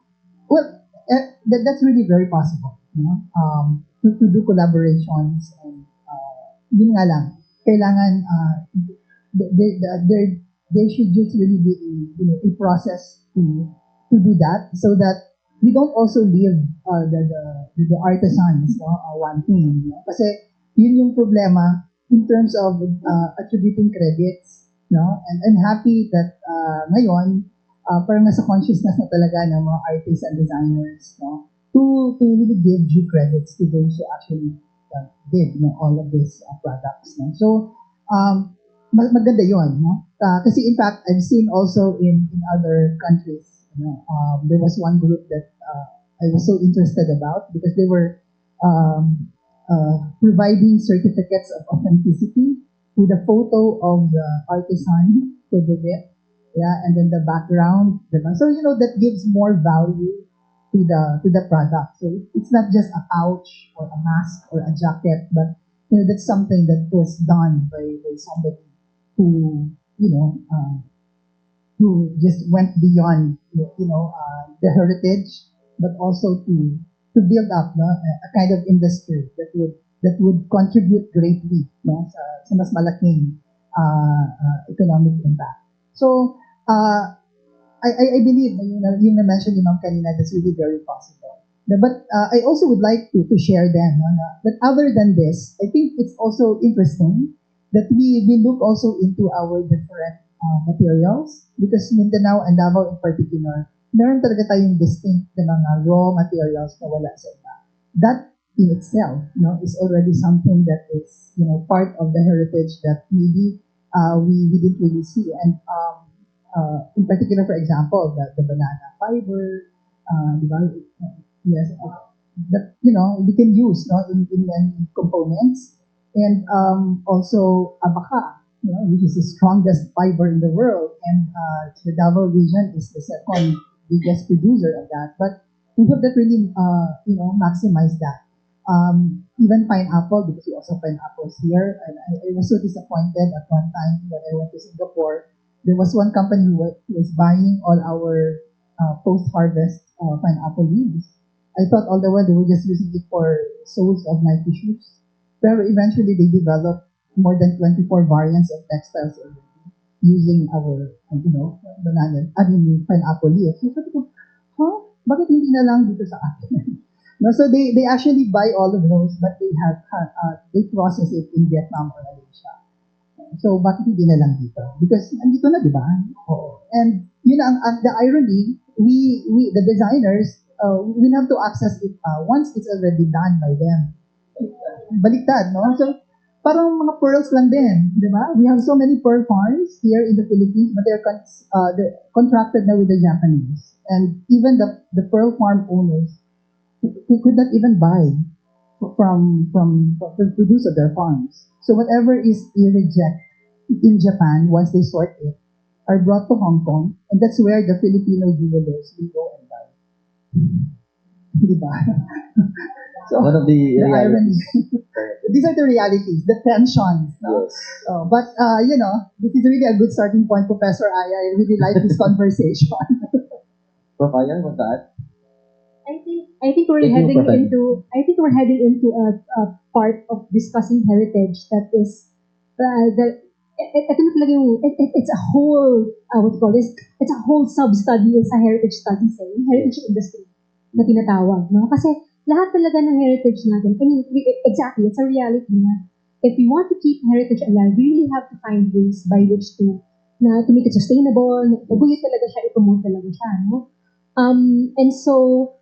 well, that's really very possible, you know? To do collaborations and yun nga lang, kailangan there should just really be a process to do that so that we don't also leave the artisans wanting. Kasi yun yung problema in terms of attributing credits. No? And I'm happy that ngayon, parang nasa consciousness na talaga ng mga artists and designers to really give due credits to those who actually did all of these products. No? So, maganda yun. No? Kasi in fact, I've seen also in other countries, there was one group that I was so interested about because they were providing certificates of authenticity with a photo of the artisan who did it, and then the background. So that gives more value to the product. So it's not just a pouch or a mask or a jacket, but that's something that was done by somebody who who just went beyond the heritage, but also to build up a kind of industry that would contribute greatly sa mas malaking economic impact. So I believe yung na-mention ni Ma'am kanina, that's really very possible. But I also would like to share then that other than this, I think it's also interesting that we look also into our different materials because Mindanao and Davao in particular, meron talaga tayong distinct na mga raw materials na wala sa iba. That in itself is already something that is part of the heritage that maybe we didn't really see. And in particular, for example, the banana fiber, yes, that we can use in many components, and also abaka, which is the strongest fiber in the world, and the Davao region is the second biggest producer of that. But we hope that really maximize that. Even pineapple, because we also have pineapples here, and I was so disappointed at one time when I went to Singapore. There was one company who was buying all our post-harvest pineapple leaves. I thought all the while they were just using it for soles of Nike shoes. But eventually they developed more than 24 variants of textiles using our, banana, pineapple leaf. So sabi ko, bakit hindi na lang dito sa atin? No, so they actually buy all of those, but they process it in Vietnam or Malaysia. So bakit hindi na lang dito? Because andito na, di ba? And yun the irony, we the designers, we have to access it once it's already done by them. Baliktad, no? So parang mga pearls lang din, di ba? We have so many pearl farms here in the Philippines, but they're contracted now with the Japanese. And even the pearl farm owners who could not even buy from the produce of their farms. So whatever is reject in Japan, once they sort it, are brought to Hong Kong, and that's where the Filipino jewelers will go and buy. Diba? So, One of the irony. realities. These are the realities, the tensions. No? Yes. But, this is really a good starting point, Professor Aya. I really like this conversation. Prof. Aya, what's that? I think we're Thank you, heading Prof. heading into a part of discussing heritage that is ito na talaga yung it's a whole what you call this, it's a whole sub-study sa heritage studies, yung heritage industry na tinatawag, no? Kasi lahat talaga ng heritage natin, exactly, it's a reality na if we want to keep heritage alive, we really have to find ways by which to make it sustainable, nabuyot talaga siya, i-promote talaga siya, no? And so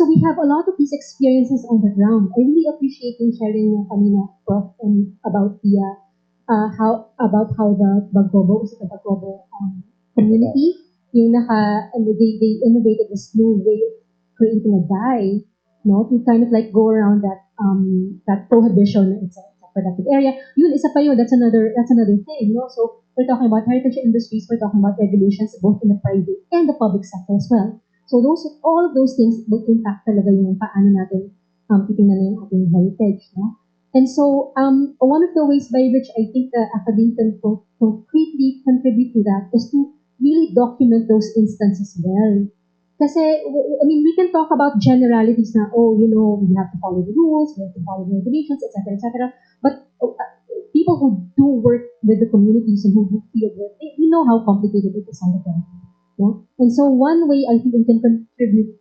we have a lot of these experiences on the ground. I really appreciate yung sharing yung kanina, Prof, and about the how the Bagobo community, yung they innovated this new way of creating a dye, no, to kind of like go around that prohibition. It's a productive area. Yun, isa pa yun. That's another thing, no. So we're talking about heritage industries. We're talking about regulations both in the private and the public sector as well. So all of those things will impact talaga yung paano natin titingnan yung ating heritage, no? And so one of the ways by which I think the academe can concretely contribute to that is to really document those instances well. Kasi, we can talk about generalities na, we have to follow the rules, we have to follow the regulations, etc. But people who do work with the communities and who do field work, we know how complicated it is on the ground. No? And so one way I think we can completely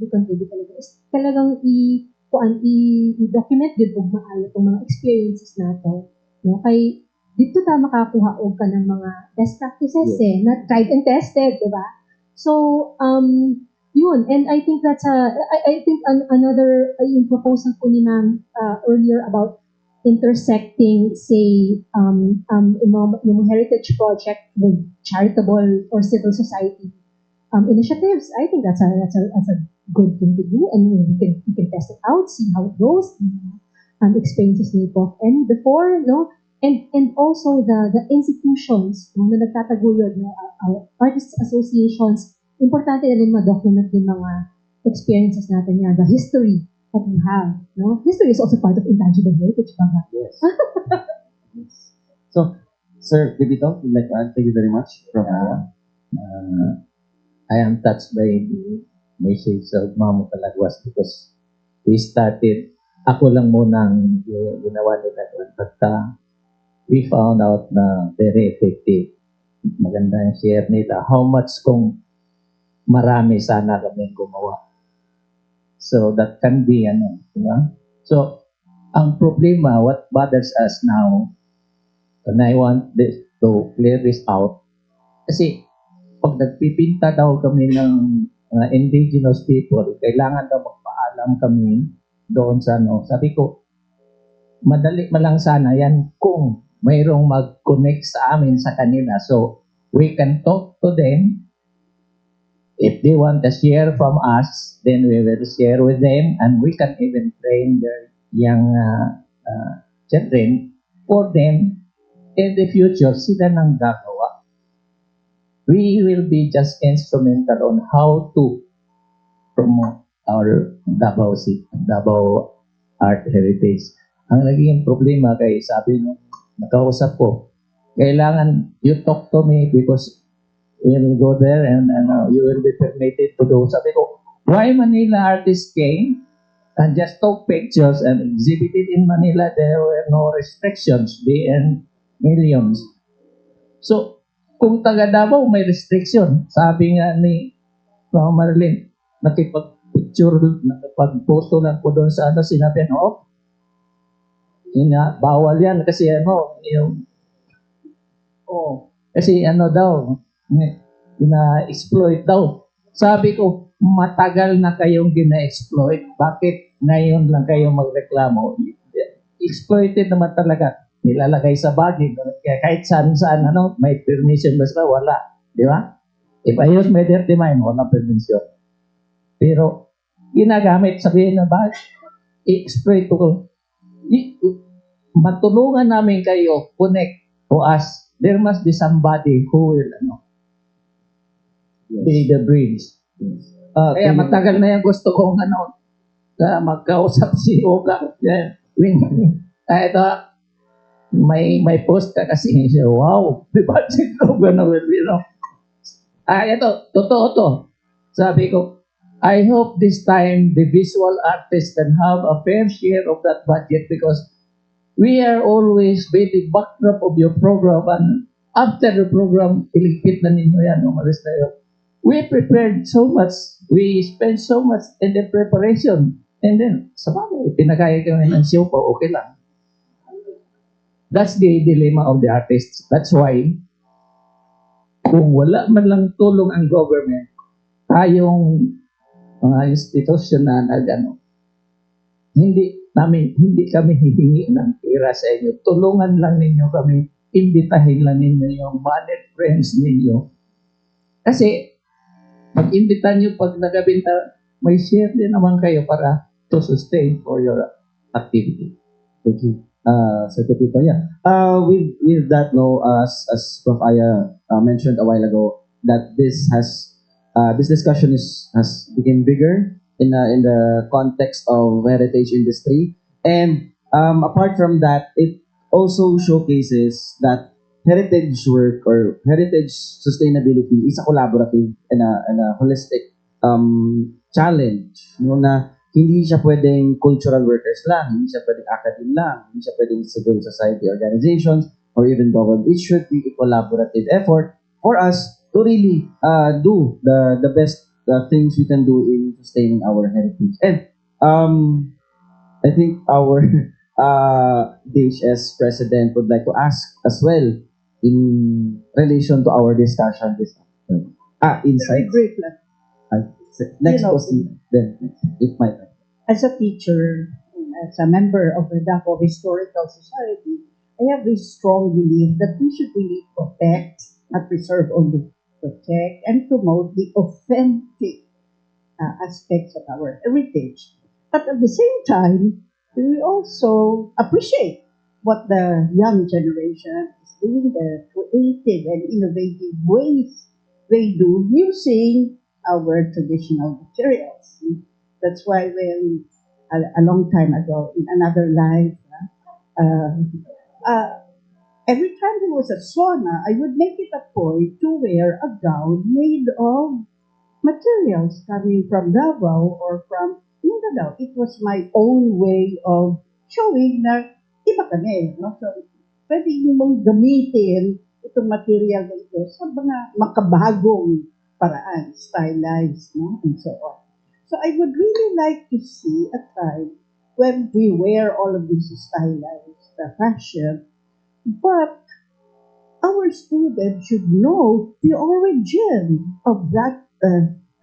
contribute talaga is talagang i-document yun og maayo itong mga experiences nato. No? Kay dito ta makakuha og ka ng mga best practices, not tried and tested, di ba? So, yun. And I think that's I think another yung proposal po ni Ma'am earlier about intersecting, say, yung heritage project with charitable or civil society initiatives. I think that's a good thing to do, and we can test it out, see how it goes, experiences ni Prof. And before, no, and also the institutions na nagtataguyod, no, artists associations, importante na rin ma-document yung mga experiences natin yan, the history that we have, no? History is also part of intangible heritage, baga. Yes. Yes. So, Sir PEPITO, would like to add, thank you very much, Prof. Aya. I am touched by the message of Mamo Talagwas because we started, ako lang muna ang ginawa nila doon, but we found out na very effective. Maganda yung share nila. How much kung marami sana kami gumawa. So that can be, diba? So, ang problema, what bothers us now, and I want this to clear this out, kasi pag nagpipinta daw kami ng indigenous people, kailangan daw magpaalam kami doon sa sabi ko, madali malang sana yan kung mayroong mag-connect sa amin sa kanila. So, we can talk to them. If they want to share from us, then we will share with them, and we can even train their young children for them in the future. Sila nang gagawa. We will be just instrumental on how to promote our Davao art heritage. Ang naging problema kay sabi nung nakausap ko, kailangan you talk to me because we will go there and you will be permitted to do. Sabi ko, why Manila artists came? and just took pictures and exhibited in Manila. There were no restrictions. They earned millions. So, kung taga Davao may restriction, sabi nga ni Ma'am Marilyn, nakipag-picture, nakipag-photo lang ko doon sa ano, sinabi, no, bawal yan kasi ano, yung, kasi ano daw, ina-exploit daw. Sabi ko, matagal na kayong gina-exploit. Bakit ngayon lang kayong magreklamo? Exploited naman talaga. Nilalagay sa bagay. Kaya kahit saan-saan, ano, may permission ba sila? Wala. Di ba? If I use my dirty mind, wala permission. Pero, ginagamit, sabihin na ba, i-exploit ko. Matulungan namin kayo, connect to us. There must be somebody who will, be the bridge. Kaya matagal na yan gusto kong magkausap si Oka. Yan. Ito, may post ka kasi siya, wow, di ba si Oka na will be, ito, totoo to. Sabi ko, I hope this time the visual artists can have a fair share of that budget because we are always with the backdrop of your program and after the program, iligpit na ninyo yan, umalis na yun. We prepared so much. We spent so much in the preparation. And then, sa bagay, pinakaya kami ng show pa, okay lang. That's the dilemma of the artists. That's why, kung wala man lang tulong ang government, tayong mga institusyon na hindi kami hihingi ng pera sa inyo. Tulungan lang ninyo kami, imbitahin lang ninyo yung money friends ninyo. Kasi, pag-imbita nyo, pag nagabinta, may share din naman kayo para to sustain for your activity. Thank you. Sir Pepito, yeah. With that, no, as Prof. Aya mentioned a while ago, that this discussion has become bigger in the context of heritage industry, and apart from that, it also showcases that heritage work or heritage sustainability is a collaborative and a holistic challenge. No, na hindi siya pwedeng cultural workers lang, hindi siya pwedeng academe lang, hindi siya pwedeng civil society organizations, or even government. It should be a collaborative effort for us to really do the best things we can do in sustaining our heritage. And I think our DHS president would like to ask as well in relation to our discussion this afternoon. Very Insights. brief lang. Next You know, question. Then, if my time. As a teacher, and as a member of the Davao Historical Society, I have this strong belief that we should really protect, not preserve, only protect and promote the authentic aspects of our heritage. But at the same time, we also appreciate what the young generation is doing, the creative and innovative ways they do using our traditional materials. That's why when a long time ago in another life, every time there was a sauna, I would make it a point to wear a gown made of materials coming from Davao or from Mindanao. It was my own way of showing na iba kami. No? So, pwede mong gamitin itong material na ito sa mga makabagong paraan, stylized, no? And so on. So I would really like to see a time when we wear all of these stylized fashion, but our students should know the origin of that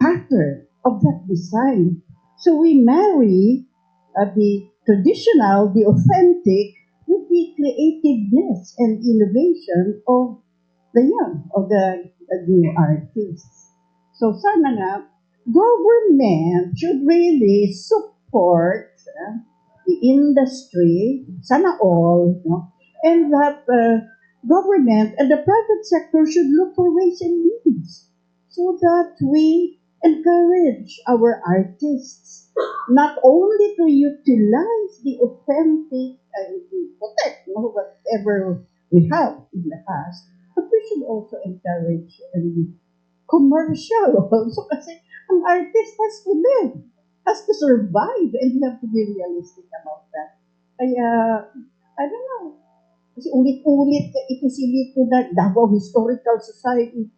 pattern, of that design. So we marry the traditional, the authentic, with the creativeness and innovation of the young, of the new artists. So sana nga, government should really support the industry, sana all, no? And that government and the private sector should look for ways and means so that we encourage our artists not only to utilize the authentic and protect, no, whatever we have in the past, but we should also encourage and commercial also kasi ang artist has to live. has to survive, and we have to be realistic about that. Kaya, I don't know, kasi ulit-ulit ipisilip ko na Davao Historical Society.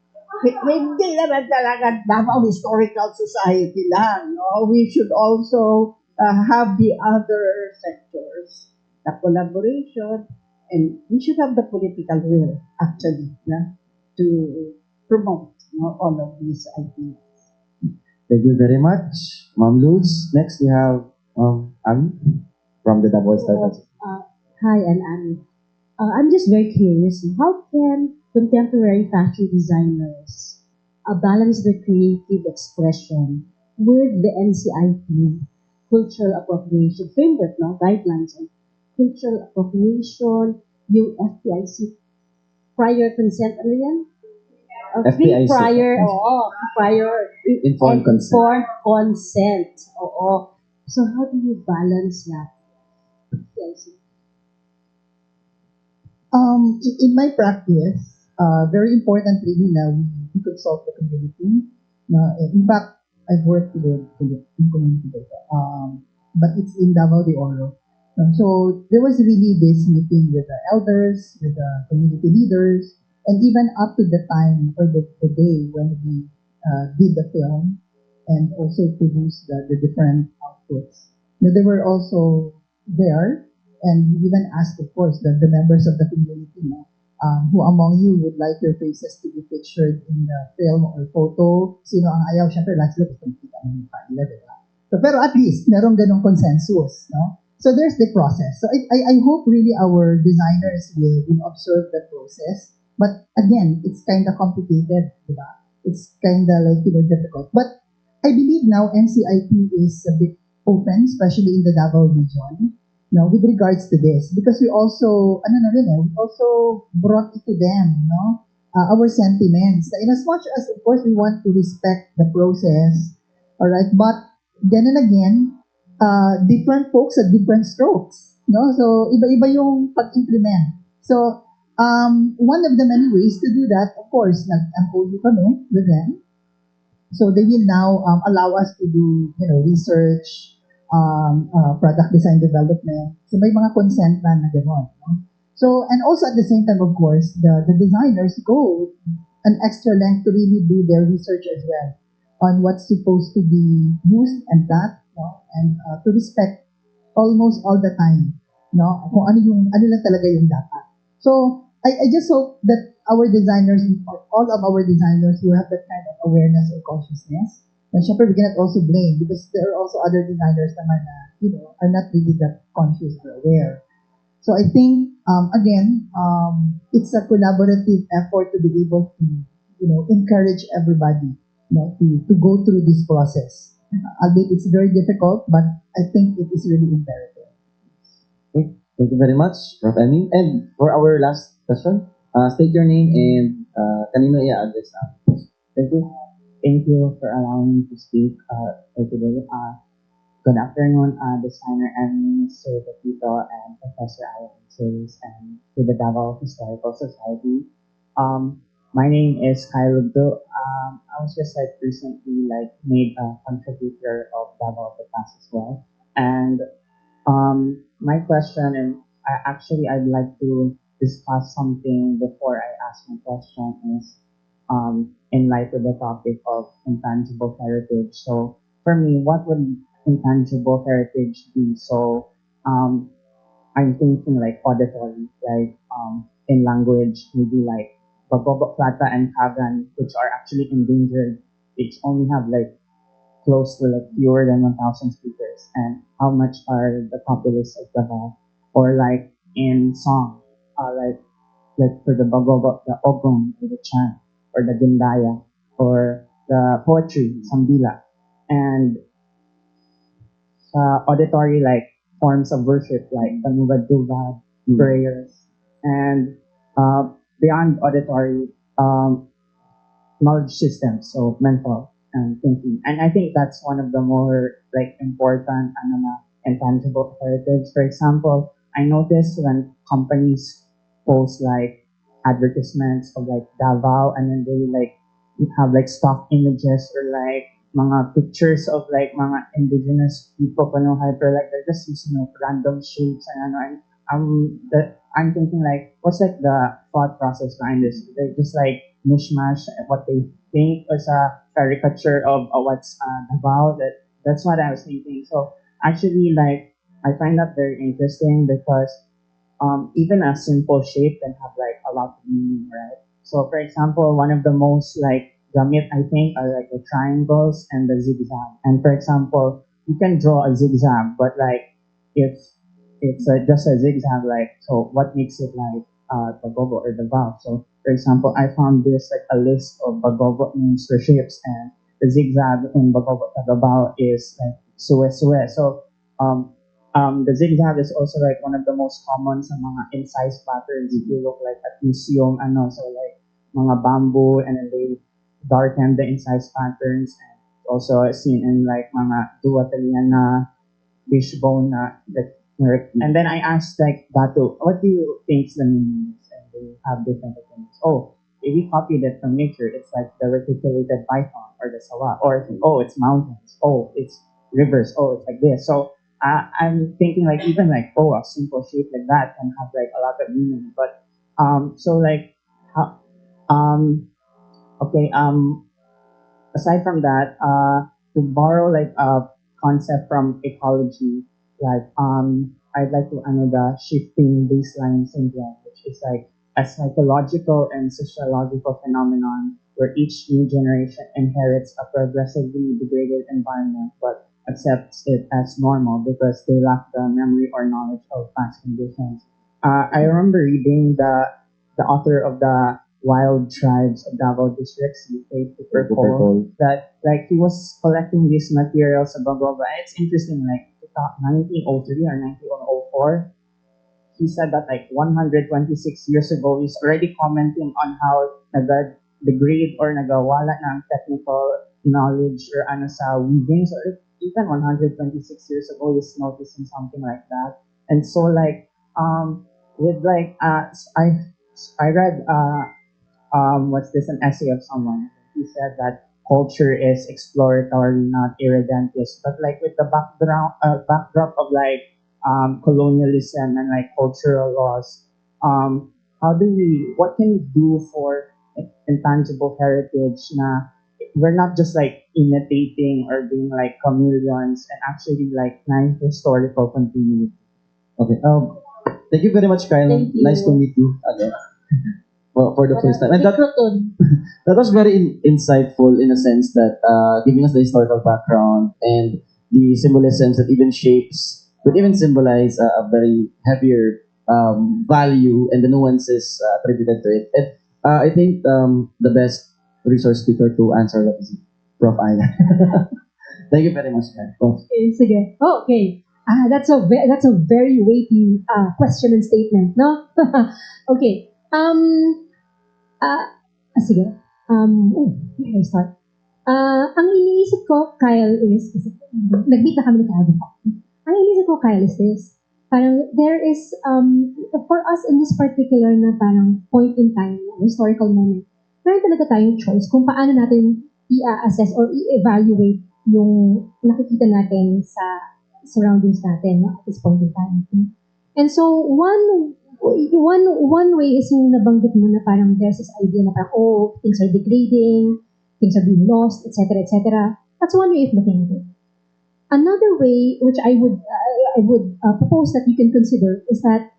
Hindi naman talaga Davao Historical Society lang. No? We should also have the other sectors, the collaboration, and we should have the political will, actually, to promote all of these ideas. Thank you very much, Ma'am Luz. Next, we have Ami from the Davao Startups. Hi, I'm Annie. I'm just very curious. How can contemporary fashion designers balance their creative expression with the NCIP cultural appropriation framework, no? Guidelines on cultural appropriation, yung FPIC prior consent, ano yan? Free FPIC. prior Informed consent. informed consent. Oo. So how do you balance that? FPIC. In my practice, very important really now we consult the community. In fact, I've worked in community data, but it's in Davao de Oro. So there was really this meeting with the elders, with the community leaders, and even up to the time or the day when we did the film and also produced the different outputs. They were also there, and we even asked, of course, the members of the community, who among you would like your faces to be pictured in the film or photo? Sino ang ayaw? Siyempre, lahat sila gusto makita ng mukha nila, diba? So, pero at least, merong ganong consensus, no? So, there's the process. So, I hope really our designers will observe the process. But again, it's kind of complicated, diba? It's kind of like, difficult. But I believe now NCIP is a bit open, especially in the Davao region, with regards to this, because we also, we also brought it to them, our sentiments. In as much as, of course, we want to respect the process, all right, but then and again, different folks have different strokes, So, iba-iba yung pag-implement. So, one of the many ways to do that, of course, nag-MOU kami with them. So, they will now allow us to do, research, product design development. So may mga consent na gano'n. So, and also at the same time, of course, the designers go an extra length to really do their research as well on what's supposed to be used and that, and to respect almost all the time, kung ano lang talaga yung dapat. So, I just hope that our designers, or all of our designers, will have that kind of awareness or consciousness. And syempre, we cannot also blame because there are also other designers naman na, are not really that conscious or aware. So I think, again, it's a collaborative effort to be able to, encourage everybody, to go through this process. Albeit it's very difficult, but I think it is really imperative. Okay. Thank you very much, Prof. Emmy. And for our last question, state your name and kanino i-address. Thank you. Thank you for allowing me to speak today. Good afternoon, designer and Sir PEPITO and Professor Ian Rhys and to the Davao Historical Society. My name is Kyle Lugdo. I was just recently made a contributor of Davao the Past as well. And my question, and I'd like to discuss something before I ask my question is in light of the topic of intangible heritage. So for me, what would intangible heritage be? So I'm thinking auditory, in language, maybe Bago, Plata, and Kagan, which are actually endangered, which only have close to fewer than 1,000 speakers, and how much are the populace of Davao? Or in song, for the Bago, the Ogong, or the chant, or the Gindaya, or the poetry, Sambila, and auditory forms of worship Panuga, prayers, and beyond auditory knowledge systems, so mental and thinking. And I think that's one of the more important intangible heritage. For example, I noticed when companies post advertisements of Davao, and then they have stock images or mga pictures of like mga indigenous people panuhay, pero like they're just using like random shapes and ano, and I'm thinking like, what's like the thought process behind this? They just like mishmash what they think as a caricature of what's Davao. That's what I was thinking. So actually, like I find that very interesting because even a simple shape can have like a lot of meaning, right? So for example, one of the most like gamit I think are like the triangles and the zigzag. And for example, you can draw a zigzag, but like if it's just a zigzag, like so what makes it like Bagogo or Davao? So for example, I found this like a list of Bagogo names for shapes, and the zigzag in Bagogo Davao is like suwe suwe. So the zigzag is also like one of the most common sa mga incised patterns if you look like at museum, ano, so like mga bamboo, and then they darken the incised patterns, and also seen in like mga duatalian na fishbone na and then I asked like Datu, what do you think is the meaning of this? And they have different opinions. Oh, if we copied it from nature, it's like the reticulated python or the sawa, or oh, it's mountains, oh, it's rivers, oh, it's like this. So I'm thinking like even like oh, a simple shape like that can have like a lot of meaning. But so like how okay aside from that, to borrow like a concept from ecology, like I'd like to ano the shifting baseline syndrome, which is like a psychological and sociological phenomenon where each new generation inherits a progressively degraded environment but accepts it as normal because they lack the memory or knowledge of past conditions. I remember reading the author of the Wild Tribes of Davao District, Educator, that like he was collecting these materials about Bago. It's interesting, like 1903 or 1904, he said that like 126 years ago, he's already commenting on how nag-degrade or nagawala ng technical knowledge or ano sa weaving. So even 126 years ago, he's noticing something like that. And so like with like I read what's this, an essay of someone. He said that culture is exploratory, not irredentist. But like with the backdrop of like colonialism and like cultural laws, what can we do for intangible heritage na we're not just like imitating or being like chameleons and actually like nice historical continuity. Okay. Thank you very much, Kyle. Thank you. Nice to meet you again. For the first time. And that Microton. was very insightful in a sense that giving us the historical background and the symbolisms that even shapes could even symbolize a very heavier value and the nuances attributed to it. And I think the best resource speaker to answer that is Prof. Aya. Thank you very much, Kyle. Okay, sige. Oh, okay. That's a very weighty question and statement, no? Okay. Sige. Where do I start? Ang iniisip ko, Kyle, is, kasi nag-meet na kami ni Kyle before. Ang iniisip ko, Kyle, is this. Parang there is, for us in this particular na parang point in time, historical moment, meron talaga tayong choice kung paano natin i-assess or i-evaluate yung nakikita natin sa surroundings natin, no, at this point in time. And so, one way is yung nabanggit mo na parang there's this idea na parang, oh, things are degrading, things are being lost, etc., etc. That's one way of looking at it. Another way, which I would propose that you can consider, is that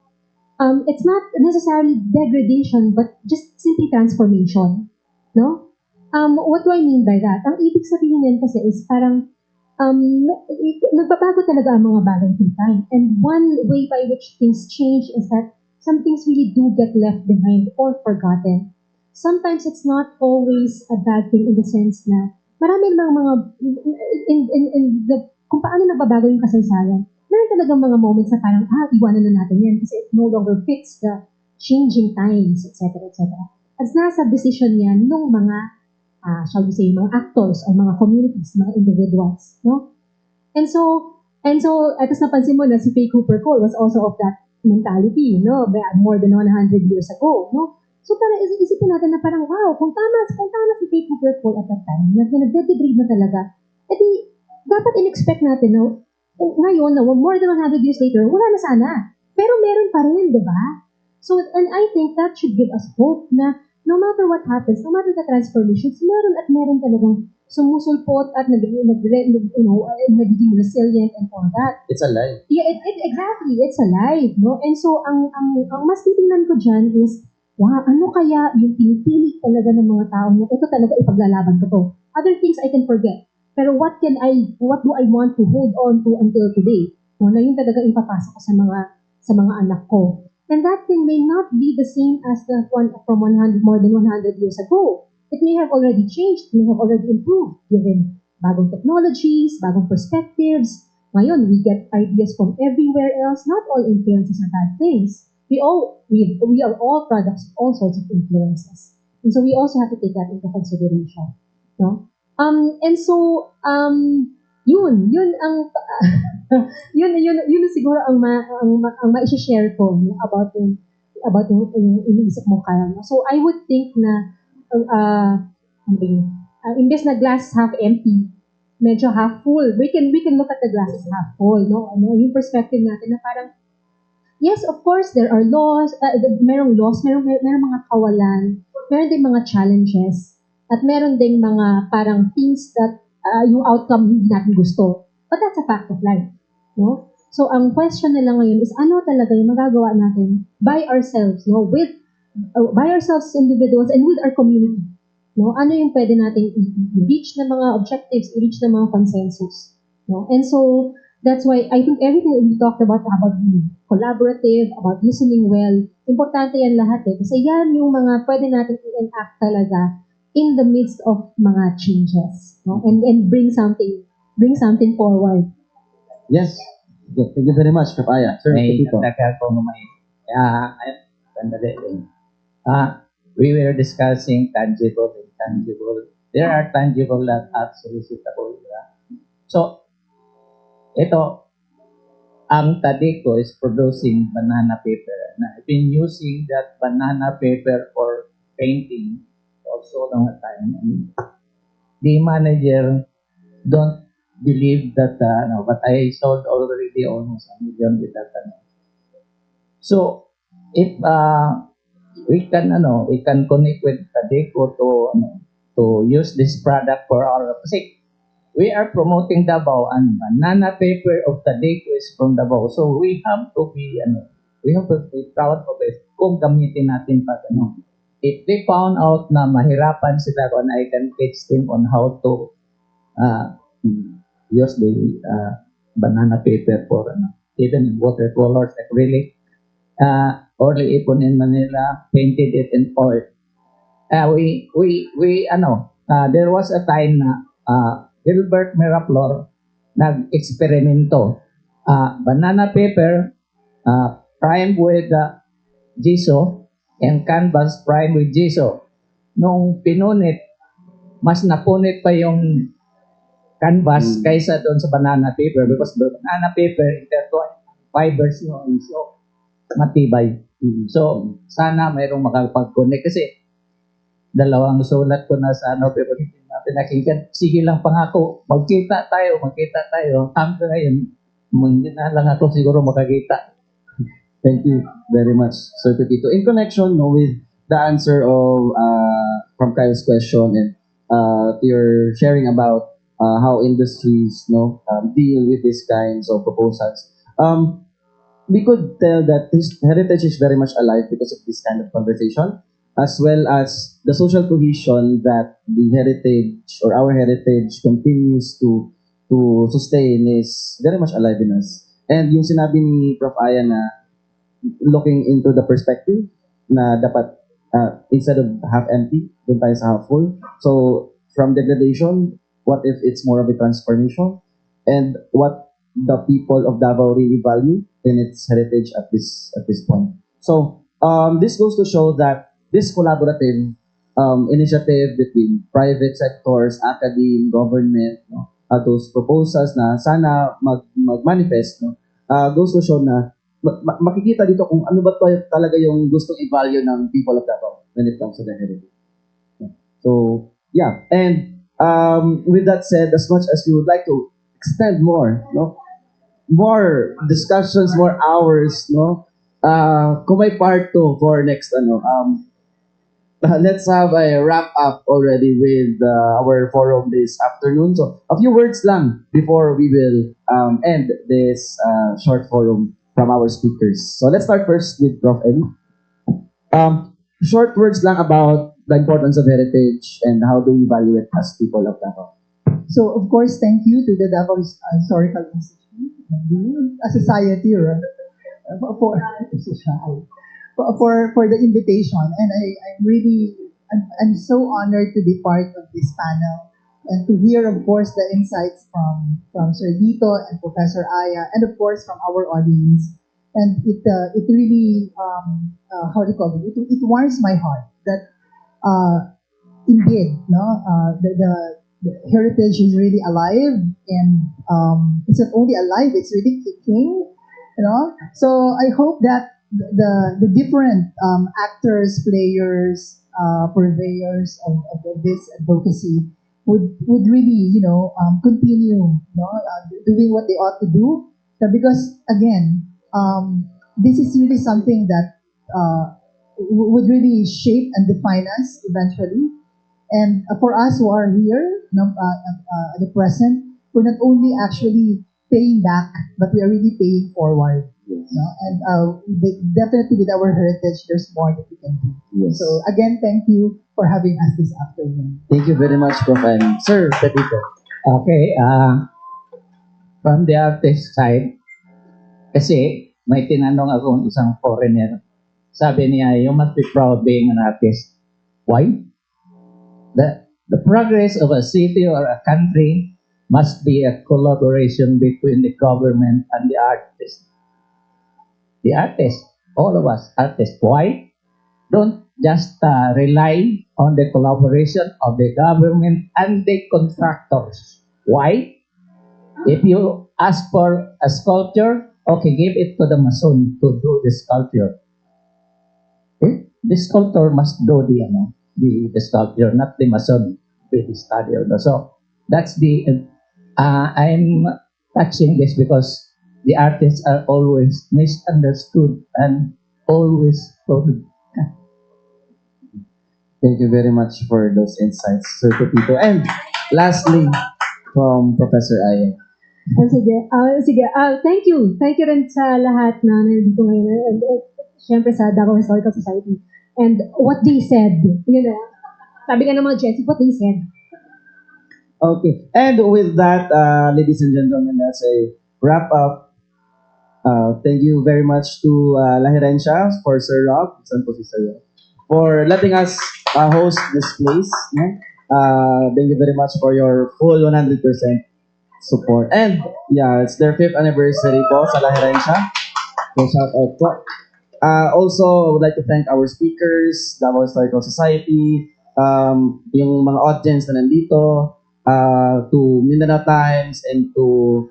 it's not necessarily degradation, but just simply transformation. No? What do I mean by that? Ang ibig sabihin yan kasi is parang nagbabago talaga ang mga bagay through time. And one way by which things change is that some things really do get left behind or forgotten. Sometimes it's not always a bad thing in the sense na marami namang mga kung paano nagbabago yung kasaysayan. Meron talagang mga moments na parang iwanan na natin yan kasi it no longer fits the changing times, etc., etc. At nasa decision yan nung mga shall we say, mga actors or mga communities, mga individuals, no? And so, atas napansin mo na si Faye Cooper Cole was also of that mentality, no? More than 100 years ago, no? So, parang isipin natin na parang, wow, kung tama si Faye Cooper Cole at that time, nag-degrade na talaga edi, dapat in-expect natin na ngayon, na more than 100 years later, wala na sana. Pero meron pa rin, di ba? So, and I think that should give us hope na no matter what happens, no matter the transformations, meron talagang sumusulpot at nagiging resilient and all that. It's alive. Yeah, exactly. It's alive, no? And so, ang mas titingnan ko dyan is, wow, ano kaya yung pinipili talaga ng mga tao na ito talaga ipaglalaban ko to. Other things I can forget. Pero what do I want to hold on to until today? No, na yun talaga ipapasok ko sa mga anak ko. And that thing may not be the same as the one from more than 100 years ago. It may have already changed, it may have already improved, given bagong technologies, bagong perspectives. Ngayon, we get ideas from everywhere else. Not all influences are bad things. We are all products of all sorts of influences. And so we also have to take that into consideration. No? And so, yun ang yun siguro ang ma-share ko, no, about yung iniisip mo, Kyle. So I would think na imbes na glass half empty, medyo half full. We can look at the glass as half full, no? Yung perspective natin na parang, yes, of course, there are laws, merong mga kawalan, meron ding mga challenges, at meron ding mga parang things that yung outcome hindi natin gusto. But that's a fact of life, no? So, ang question nila ngayon is, ano talaga yung magagawa natin by ourselves, no? By ourselves as individuals and with our community, no? Ano yung pwede natin i-reach na mga objectives, i-reach na mga consensus, no? And so, that's why I think everything that we talked about being collaborative, about listening well, importante yan lahat eh. Kasi yan yung mga pwede natin i-enact talaga in the midst of mga changes, no? And bring something forward. Yes. Okay. Thank you very much, Kapaya. Sir, May Pepito. dagdag ko may sandali din. We were discussing tangible and intangible. There are tangible that are solicitable. So, ito, ang Tadeco is producing banana paper. And I've been using that banana paper for painting for so long a time. And the manager don't believe that, but I sold already almost 1 million with that. So, if we can connect with Tadeco to use this product for our, kasi we are promoting Davao and banana paper of Tadeco is from Davao. So we have to be proud of it kung gamitin natin pag If they found out na mahirapan sila, I can teach them on how to use the banana paper for even in watercolors, acrylic. Early Ipon in Manila painted it in oil. There was a time na Gilbert Miraflor nag-eksperimento. Banana paper primed with gesso and canvas primed with gesso. Nung pinunit, mas napunit pa yung canvas kaysa doon sa banana paper because the banana paper intertwined fibers yun, so matibay. So sana mayroong makapag-connect kasi dalawang sulat ko na sa pero hindi natin nakikita. Sige lang pangako, magkita tayo. Hanggang ngayon, hindi na lang ako siguro makakita. Thank you very much, Sir Pepito. In connection with the answer of from Kyle's question and to your sharing about how industries deal with these kinds of proposals, we could tell that this heritage is very much alive because of this kind of conversation, as well as the social cohesion that the heritage or our heritage continues to sustain is very much alive in us. And yung sinabi ni Prof. Aya na looking into the perspective na dapat instead of half empty, doon tayo sa half full. So from degradation, what if it's more of a transformation? And what the people of Davao really value in its heritage at this point. So this goes to show that this collaborative initiative between private sectors, academe, government, those proposals na sana mag-manifest, goes to show na makikita dito kung ano ba talaga yung gustong i-value ng people of Davao when it comes to the heritage. So, yeah. And With that said, as much as we would like to extend more, no, more discussions, more hours, no, kung may part 2 for next, let's have a wrap up already with our forum this afternoon. So a few words lang before we will end this short forum from our speakers. So let's start first with Prof. Eddie. Short words lang about the importance of heritage and how do we value it as people of Davao. So, of course, thank you to the Davao Historical Institute, a society, right? For the invitation. And I'm so honored to be part of this panel and to hear, of course, the insights from Sir Lito and Professor Aya, and of course from our audience. And it really, how do you call it? It warms my heart that indeed, no, the heritage is really alive, and it's not only alive, it's really kicking, you know. So I hope that the different actors, players, purveyors of this advocacy would really, continue, doing what they ought to do. Because again, this is really something that would really shape and define us eventually. And for us who are here, at the present, we're not only actually paying back, but we are really paying forward. And definitely with our heritage, there's more that we can do. Yes. So again, thank you for having us this afternoon. Thank you very much, Prof. And Sir Pepito. Okay, from the artist side, kasi may tinanong akong isang foreigner. Sabi niya, you must be proud being an artist. Why? The progress of a city or a country must be a collaboration between the government and the artist. The artist, all of us artists. Why? Don't just rely on the collaboration of the government and the contractors. Why? If you ask for a sculpture, okay, give it to the mason to do the sculpture. Okay? The sculptor must do the sculpture, not the mason with the studio. So that's I'm touching this because the artists are always misunderstood and always told. Thank you very much for those insights, Sir Pepito. And lastly, from Professor Aya. Sige. Thank you. Thank you rin sa lahat na nandito ngayon. Siyempre sa Davao Historical Society. And what they said, sabi ka ng mga Jets, what they said. Okay. And with that, ladies and gentlemen, as a wrap up, thank you very much to La Herencia for Sir Rob, for letting us host this place. Thank you very much for your full 100% support. And yeah, it's their 5th anniversary po sa La Herencia. So shout out po. Also, I would like to thank our speakers, Davao Historical Society, yung mga audience na nandito, to Mindanao Times, and to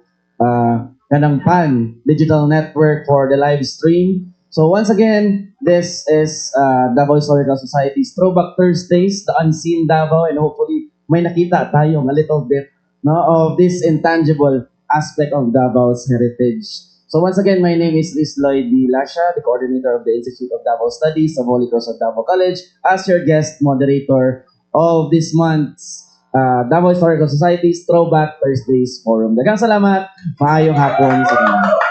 Kadangpan Digital Network for the live stream. So once again, this is Davao Historical Society's Throwback Thursdays, the unseen Davao, and hopefully may nakita tayong a little bit of this intangible aspect of Davao's heritage. So once again, my name is Rhys Lacia, the coordinator of the Institute of Davao Studies of Holy Cross of Davao College, as your guest moderator of this month's Davao Historical Society's Throwback Thursdays Forum. Daghang salamat, maayong hapon sa inyo.